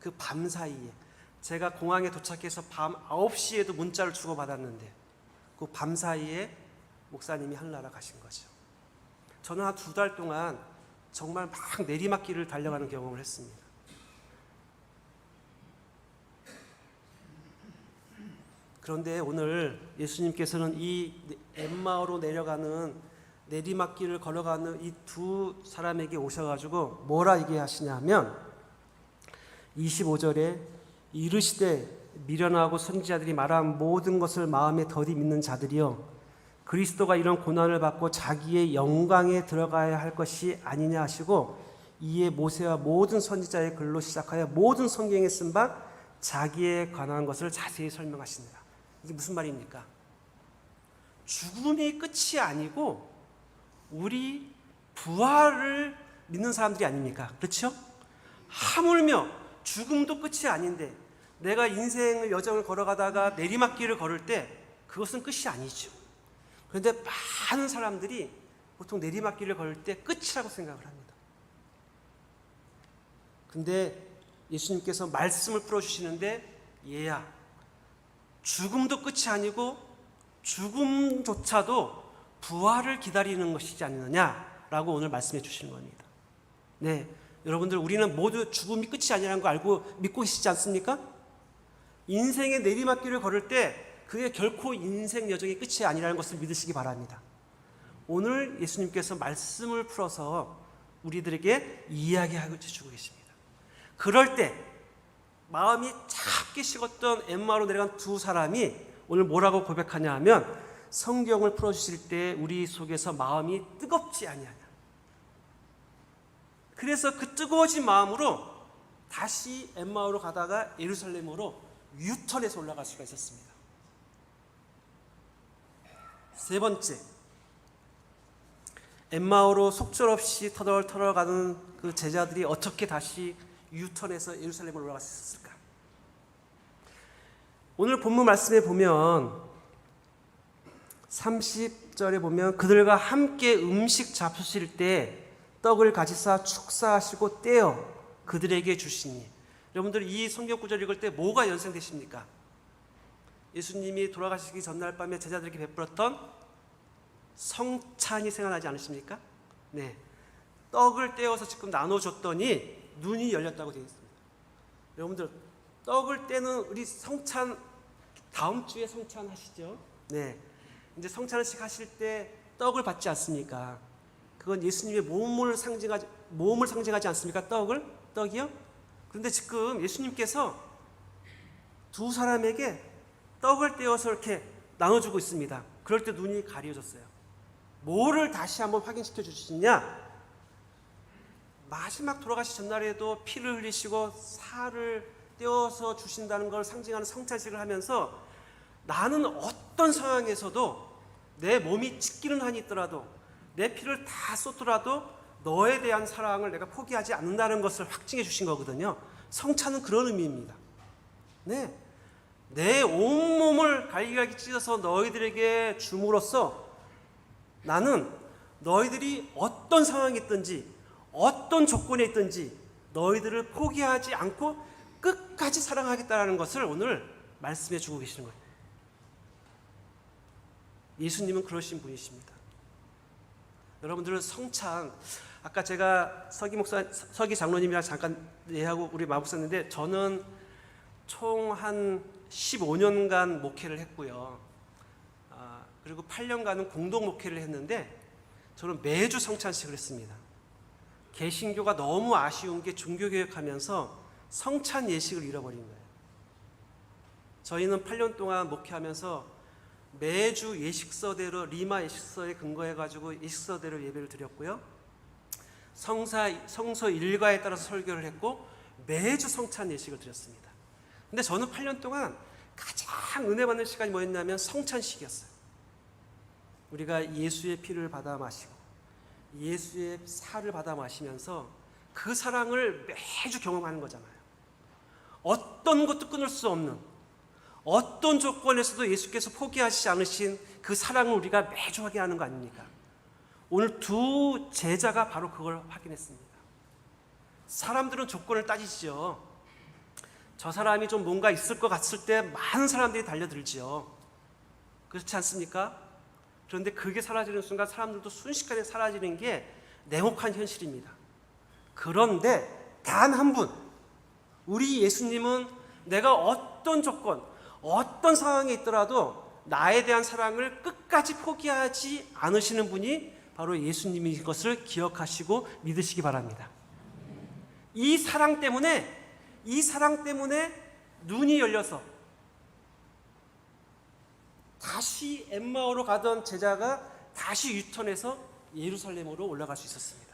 그 밤 사이에, 제가 공항에 도착해서 밤 9시에도 문자를 주고받았는데 그 밤 사이에 목사님이 하늘나라 가신 거죠. 저는 한 2달 동안 정말 막 내리막길을 달려가는 경험을 했습니다. 그런데 오늘 예수님께서는 이 엠마오로 내려가는 내리막길을 걸어가는 이 두 사람에게 오셔가지고 뭐라 얘기하시냐면 25절에 이르시되 미련하고 선지자들이 말한 모든 것을 마음에 더디 믿는 자들이여, 그리스도가 이런 고난을 받고 자기의 영광에 들어가야 할 것이 아니냐 하시고, 이에 모세와 모든 선지자의 글로 시작하여 모든 성경에 쓴 바 자기에 관한 것을 자세히 설명하시니라. 이게 무슨 말입니까? 죽음이 끝이 아니고 우리 부활을 믿는 사람들이 아닙니까? 그렇죠? 하물며 죽음도 끝이 아닌데 내가 인생의 여정을 걸어가다가 내리막길을 걸을 때 그것은 끝이 아니죠. 그런데 많은 사람들이 보통 내리막길을 걸을 때 끝이라고 생각을 합니다. 근데 예수님께서 말씀을 풀어주시는데, 얘야, 죽음도 끝이 아니고 죽음조차도 부활을 기다리는 것이지 않느냐라고 오늘 말씀해 주시는 겁니다. 네, 여러분들, 우리는 모두 죽음이 끝이 아니라는 거 알고 믿고 계시지 않습니까? 인생의 내리막길을 걸을 때 그게 결코 인생 여정의 끝이 아니라는 것을 믿으시기 바랍니다. 오늘 예수님께서 말씀을 풀어서 우리들에게 이야기하고 주시고 계십니다. 그럴 때 마음이 차갑게 식었던 엠마오로 내려간 두 사람이 오늘 뭐라고 고백하냐 하면, 성경을 풀어주실 때 우리 속에서 마음이 뜨겁지 아니하냐. 그래서 그 뜨거워진 마음으로 다시 엠마오로 가다가 예루살렘으로 유턴해서 올라갈 수가 있었습니다. 세 번째, 엠마오로 속절없이 터덜터덜 가는 그 제자들이 어떻게 다시 유턴해서 예루살렘으로 올라갈 수 있었을까? 오늘 본문 말씀에 보면 30절에 보면 그들과 함께 음식 잡수실 때 떡을 가지사 축사하시고 떼어 그들에게 주시니. 여러분들, 이 성경 구절 읽을 때 뭐가 연상되십니까? 예수님이 돌아가시기 전날 밤에 제자들에게 베풀었던 성찬이 생각나지 않으십니까? 네, 떡을 떼어서 지금 나눠줬더니 눈이 열렸다고 되어 있습니다. 여러분들, 떡을 떼는 우리 성찬, 다음 주에 성찬 하시죠? 네, 이제 성찬식 하실 때 떡을 받지 않습니까? 그건 예수님의 몸을 상징하지 않습니까? 떡이요? 그런데 지금 예수님께서 두 사람에게 떡을 떼어서 이렇게 나눠주고 있습니다. 그럴 때 눈이 가려졌어요. 뭐를 다시 한번 확인시켜 주시냐? 마지막 돌아가시 전날에도 피를 흘리시고 살을 떼어서 주신다는 걸 상징하는 성찬식을 하면서, 나는 어떤 상황에서도 내 몸이 찢기는 한이 있더라도, 내 피를 다 쏟더라도 너에 대한 사랑을 내가 포기하지 않는다는 것을 확증해 주신 거거든요. 성찬은 그런 의미입니다. 네, 내 온몸을 갈기갈기 찢어서 너희들에게 줌으로써 나는 너희들이 어떤 상황에 있든지 어떤 조건에 있든지 너희들을 포기하지 않고 끝까지 사랑하겠다는 것을 오늘 말씀해 주고 계시는 거예요. 예수님은 그러신 분이십니다. 여러분들은 성찬, 아까 제가 서기 장로님이랑 잠깐 얘기하고 우리 마복사인데, 저는 총 한 15년간 목회를 했고요. 그리고 8년간은 공동 목회를 했는데, 저는 매주 성찬식을 했습니다. 개신교가 너무 아쉬운 게 종교개혁하면서 성찬 예식을 잃어버린 거예요. 저희는 8년 동안 목회하면서 매주 예식서대로, 리마 예식서에 근거해가지고 예식서대로 예배를 드렸고요. 성서 일과에 따라서 설교를 했고 매주 성찬 예식을 드렸습니다. 근데 저는 8년 동안 가장 은혜 받는 시간이 뭐였냐면 성찬식이었어요. 우리가 예수의 피를 받아 마시고 예수의 살을 받아 마시면서 그 사랑을 매주 경험하는 거잖아요. 어떤 것도 끊을 수 없는, 어떤 조건에서도 예수께서 포기하시지 않으신 그 사랑을 우리가 매주 하게 하는 거 아닙니까? 오늘 두 제자가 바로 그걸 확인했습니다. 사람들은 조건을 따지죠. 저 사람이 좀 뭔가 있을 것 같을 때 많은 사람들이 달려들지요. 그렇지 않습니까? 그런데 그게 사라지는 순간 사람들도 순식간에 사라지는 게 냉혹한 현실입니다. 그런데 단 한 분, 우리 예수님은 내가 어떤 조건, 어떤 상황에 있더라도 나에 대한 사랑을 끝까지 포기하지 않으시는 분이 바로 예수님인 것을 기억하시고 믿으시기 바랍니다. 이 사랑 때문에 눈이 열려서 다시 엠마오로 가던 제자가 다시 유턴해서 예루살렘으로 올라갈 수 있었습니다.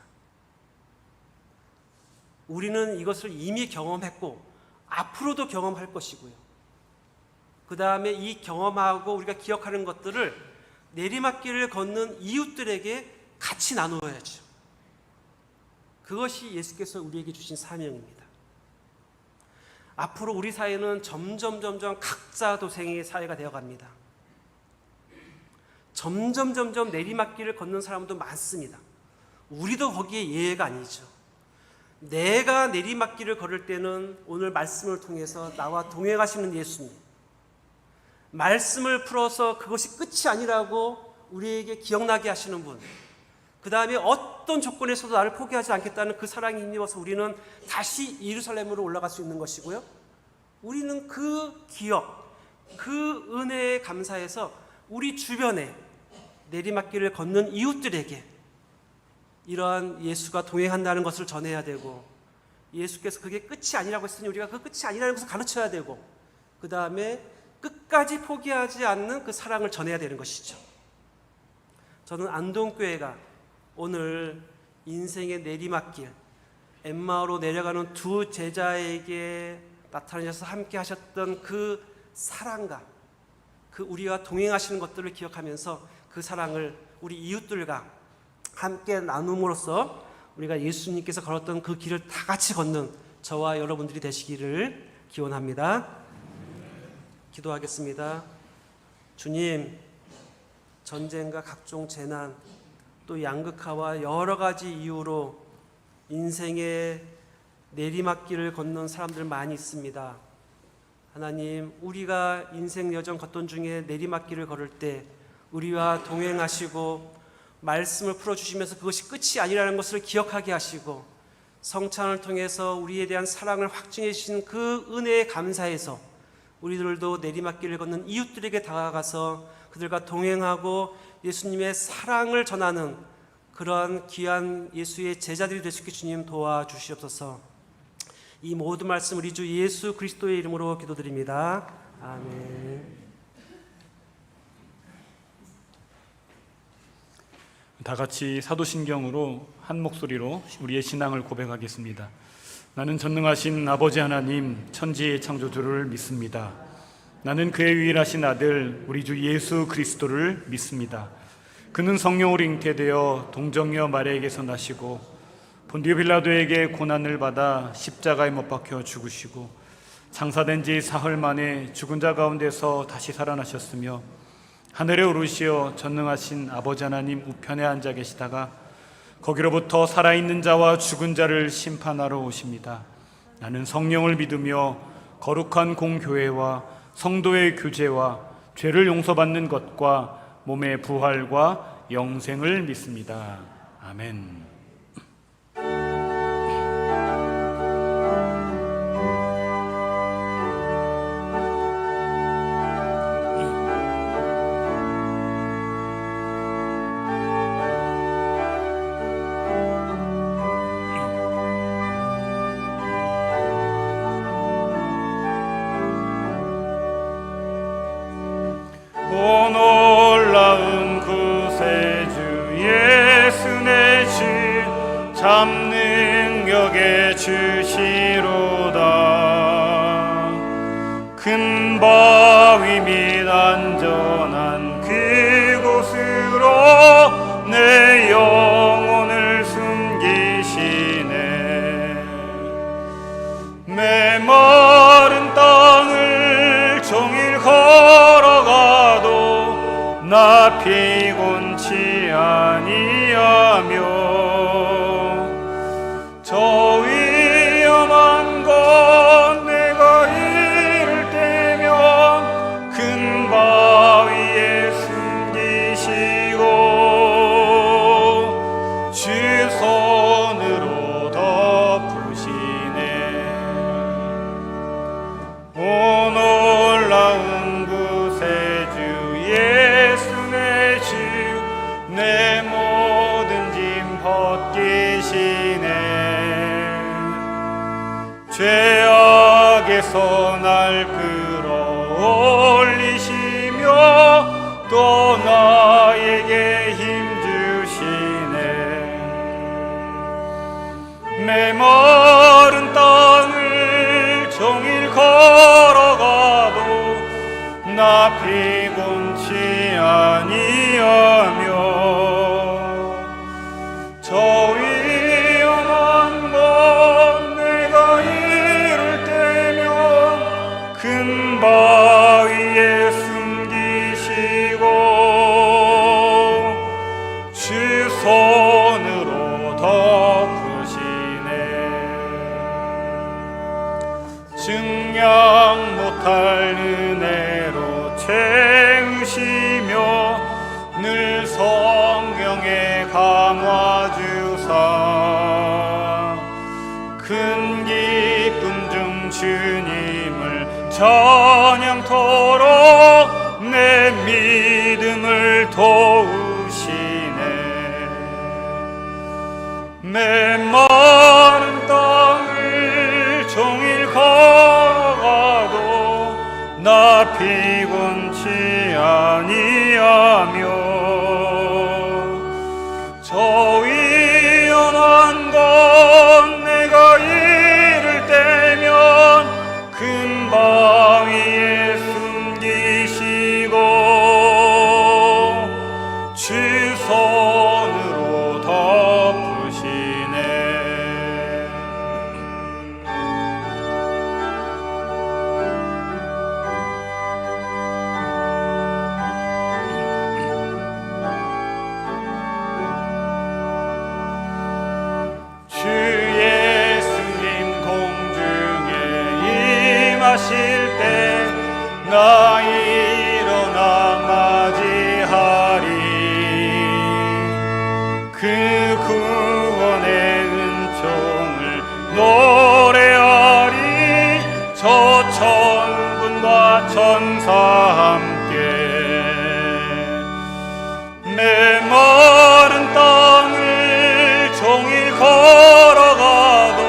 우리는 이것을 이미 경험했고 앞으로도 경험할 것이고요. 그 다음에 이 경험하고 우리가 기억하는 것들을 내리막길을 걷는 이웃들에게 같이 나누어야죠. 그것이 예수께서 우리에게 주신 사명입니다. 앞으로 우리 사회는 점점 각자 도생의 사회가 되어갑니다. 점점 내리막길을 걷는 사람도 많습니다. 우리도 거기에 예외가 아니죠. 내가 내리막길을 걸을 때는 오늘 말씀을 통해서 나와 동행하시는 예수님, 말씀을 풀어서 그것이 끝이 아니라고 우리에게 기억나게 하시는 분, 그 다음에 어떤 조건에서도 나를 포기하지 않겠다는 그 사랑이 힘입어서 우리는 다시 예루살렘으로 올라갈 수 있는 것이고요. 우리는 그 기억, 그 은혜에 감사해서 우리 주변에 내리막길을 걷는 이웃들에게 이러한 예수가 동행한다는 것을 전해야 되고, 예수께서 그게 끝이 아니라고 했으니 우리가 그 끝이 아니라는 것을 가르쳐야 되고, 그 다음에 끝까지 포기하지 않는 그 사랑을 전해야 되는 것이죠. 저는 안동교회가 오늘 인생의 내리막길, 엠마오로 내려가는 두 제자에게 나타나셔서 함께 하셨던 그 사랑과 그 우리와 동행하시는 것들을 기억하면서 그 사랑을 우리 이웃들과 함께 나눔으로써 우리가 예수님께서 걸었던 그 길을 다 같이 걷는 저와 여러분들이 되시기를 기원합니다. 기도하겠습니다. 주님, 전쟁과 각종 재난, 또 양극화와 여러 가지 이유로 인생의 내리막길을 걷는 사람들 많이 있습니다. 하나님, 우리가 인생 여정 걷던 중에 내리막길을 걸을 때 우리와 동행하시고 말씀을 풀어주시면서 그것이 끝이 아니라는 것을 기억하게 하시고, 성찬을 통해서 우리에 대한 사랑을 확증해 주신 그 은혜에 감사해서 우리들도 내리막길을 걷는 이웃들에게 다가가서 그들과 동행하고 예수님의 사랑을 전하는 그러한 귀한 예수의 제자들이 될 수 있게 주님 도와주시옵소서. 이 모든 말씀 우리 주 예수 그리스도의 이름으로 기도드립니다. 아멘. 다 같이 사도신경으로 한 목소리로 우리의 신앙을 고백하겠습니다. 나는 전능하신 아버지 하나님, 천지의 창조주를 믿습니다. 나는 그의 유일하신 아들 우리 주 예수 그리스도를 믿습니다. 그는 성령으로 잉태되어 동정녀 마리아에게서 나시고 본디오 빌라도에게 고난을 받아 십자가에 못 박혀 죽으시고 장사된 지 사흘 만에 죽은 자 가운데서 다시 살아나셨으며 하늘에 오르시어 전능하신 아버지 하나님 우편에 앉아 계시다가 거기로부터 살아있는 자와 죽은 자를 심판하러 오십니다. 나는 성령을 믿으며 거룩한 공교회와 성도의 교제와 죄를 용서받는 것과 몸의 부활과 영생을 믿습니다. 아멘. 오 놀라운 구세주 예수 내 주 참 능력의 주시로다. 큰 바위 및 안전한 그곳으로 내 영혼을 숨기시네. 메마른 땅을 종일 걸어가도 나 피곤치 아니하며 저 위험한 곳 내가 이를 때면 큰 바위에 숨기시고 주 손으로 덮으시네. 오 놀라운 구세주 예수 내 주 내 모든 짐 벗기시네. 죄악에서 날 끌어올리시며 또 나에게 힘 주시네. 메마른 땅을 종일 걸어가도 나 피곤치 아니하며 저 위험한 곳 내가 이를 때면 큰 바위에 숨기시고 주 손으로 덮으시네. 증량 못할 은혜로 채우시며 늘 성령에 감화주사 큰 기쁨 중 주님을 찬양토록 내 믿음을 도우시네. 메마른 땅을 종일 걸어가도 나 피곤치 아니하며 저 위험한 곳 내가 이를 때면 큰 바위에 숨기시고 주 손으로 덮으시네. 주 예수님 공중에 임하실 때 나 일어나 맞이하리. 그 구원의 은총을 노래하리. 저 천군과 천사 함께 메마른 땅을 종일 걸어가도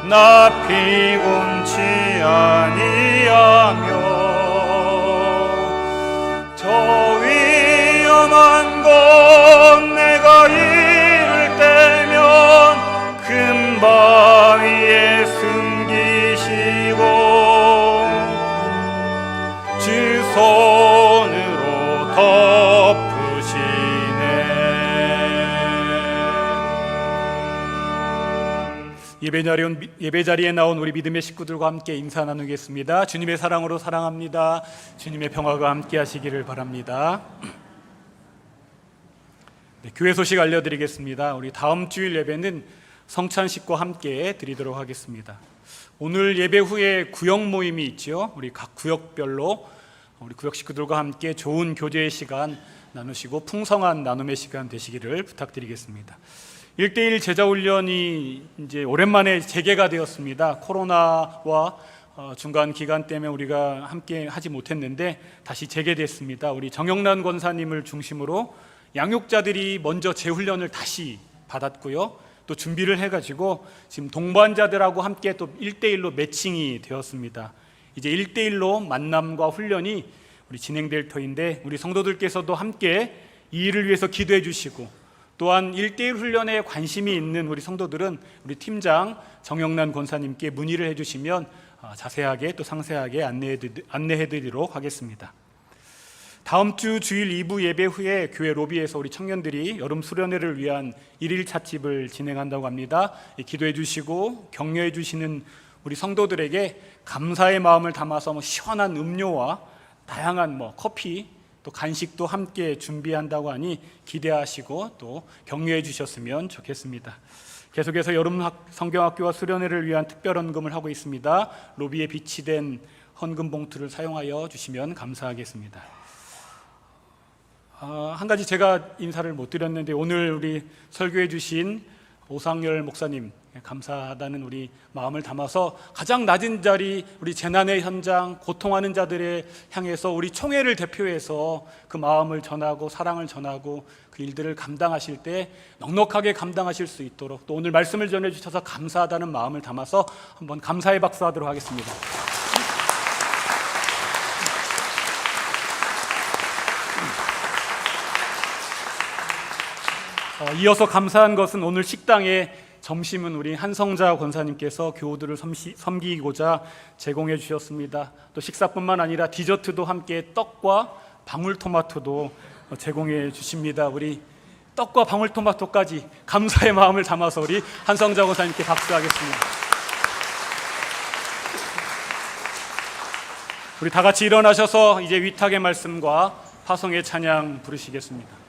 나 피곤치 아니하며 저 위험한 곳 내가 이를 때면 큰 바위에 숨기시고 주 손으로 덮으시네. 예배자리에 나온 우리 믿음의 식구들과 함께 인사 나누겠습니다. 주님의 사랑으로 사랑합니다. 주님의 평화가 함께 하시기를 바랍니다. 네, 교회 소식 알려드리겠습니다. 우리 다음 주일 예배는 성찬식과 함께 드리도록 하겠습니다. 오늘 예배 후에 구역 모임이 있죠. 우리 각 구역별로 우리 구역 식구들과 함께 좋은 교제의 시간 나누시고 풍성한 나눔의 시간 되시기를 부탁드리겠습니다. 1:1 제자훈련이 이제 오랜만에 재개가 되었습니다. 코로나와 중간 기간 때문에 우리가 함께 하지 못했는데 다시 재개됐습니다. 우리 정영란 권사님을 중심으로 양육자들이 먼저 재훈련을 다시 받았고요. 또 준비를 해가지고 지금 동반자들하고 함께 또 1:1로 매칭이 되었습니다. 이제 1:1로 만남과 훈련이 우리 진행될 터인데 우리 성도들께서도 함께 이 일을 위해서 기도해 주시고 또한 1:1 훈련에 관심이 있는 우리 성도들은 우리 팀장 정영란 권사님께 문의를 해주시면 자세하게 또 상세하게 안내해드리도록 하겠습니다. 다음 주 주일 2부 예배 후에 교회 로비에서 우리 청년들이 여름 수련회를 위한 1일 찻집을 진행한다고 합니다. 기도해 주시고 격려해 주시는 우리 성도들에게 감사의 마음을 담아서 시원한 음료와 다양한 커피 또 간식도 함께 준비한다고 하니 기대하시고 또 격려해 주셨으면 좋겠습니다. 계속해서 여름 성경학교와 수련회를 위한 특별 헌금을 하고 있습니다. 로비에 비치된 헌금 봉투를 사용하여 주시면 감사하겠습니다. 한 가지 제가 인사를 못 드렸는데 오늘 우리 설교해 주신 오상열 목사님 감사하다는 우리 마음을 담아서 가장 낮은 자리 우리 재난의 현장 고통하는 자들에 향해서 우리 총회를 대표해서 그 마음을 전하고 사랑을 전하고 그 일들을 감당하실 때 넉넉하게 감당하실 수 있도록 또 오늘 말씀을 전해주셔서 감사하다는 마음을 담아서 한번 감사의 박수 하도록 하겠습니다. 이어서 감사한 것은 오늘 식당에 점심은 우리 한성자 권사님께서 교우들을 섬기고자 제공해 주셨습니다. 또 식사뿐만 아니라 디저트도 함께 떡과 방울토마토도 제공해 주십니다. 우리 떡과 방울토마토까지 감사의 마음을 담아서 우리 한성자 권사님께 박수하겠습니다. 우리 다 같이 일어나셔서 이제 위탁의 말씀과 화성의 찬양 부르시겠습니다.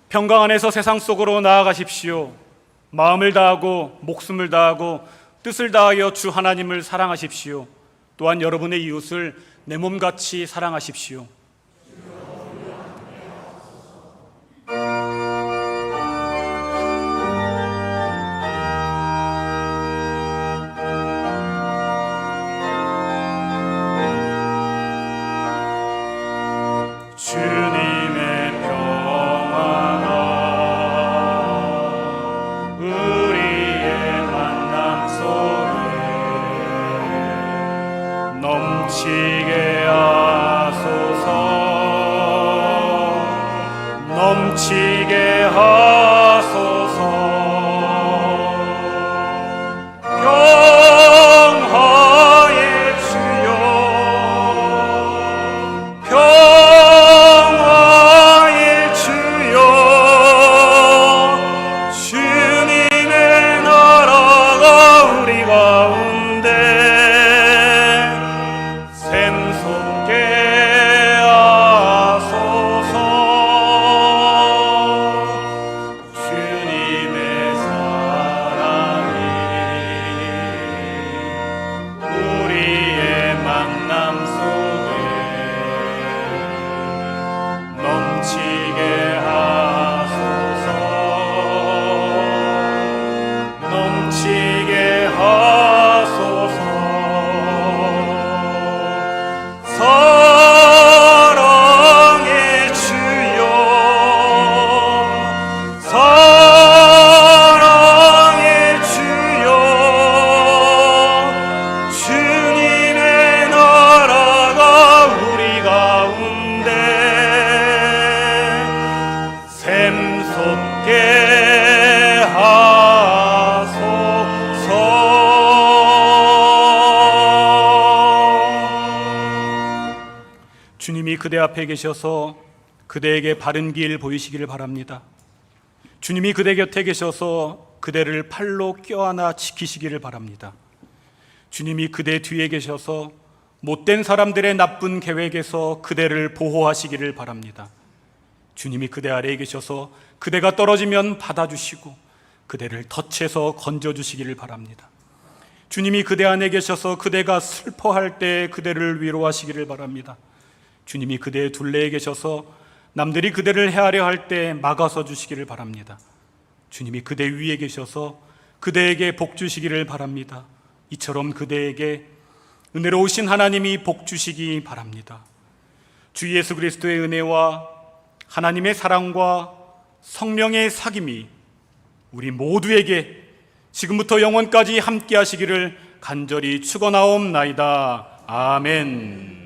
평강 안에서 세상 속으로 나아가십시오. 마음을 다하고 목숨을 다하고 뜻을 다하여 주 하나님을 사랑하십시오. 또한 여러분의 이웃을 내 몸같이 사랑하십시오. 넘치게 하소서. 평화의 주여, 평화의 주여, 주님의 나라가 우리 가운데 샘솟게 하소서. 주님이 그대 앞에 계셔서 그대에게 바른 길 보이시기를 바랍니다. 주님이 그대 곁에 계셔서 그대를 팔로 껴안아 지키시기를 바랍니다. 주님이 그대 뒤에 계셔서 못된 사람들의 나쁜 계획에서 그대를 보호하시기를 바랍니다. 주님이 그대 아래에 계셔서 그대가 떨어지면 받아주시고 그대를 덫에서 건져주시기를 바랍니다. 주님이 그대 안에 계셔서 그대가 슬퍼할 때 그대를 위로하시기를 바랍니다. 주님이 그대의 둘레에 계셔서 남들이 그대를 헤아려 할 때 막아서 주시기를 바랍니다. 주님이 그대 위에 계셔서 그대에게 복 주시기를 바랍니다. 이처럼 그대에게 은혜로우신 하나님이 복 주시기 바랍니다. 주 예수 그리스도의 은혜와 하나님의 사랑과 성령의 사귐이 우리 모두에게 지금부터 영원까지 함께 하시기를 간절히 축원하옵나이다. 아멘.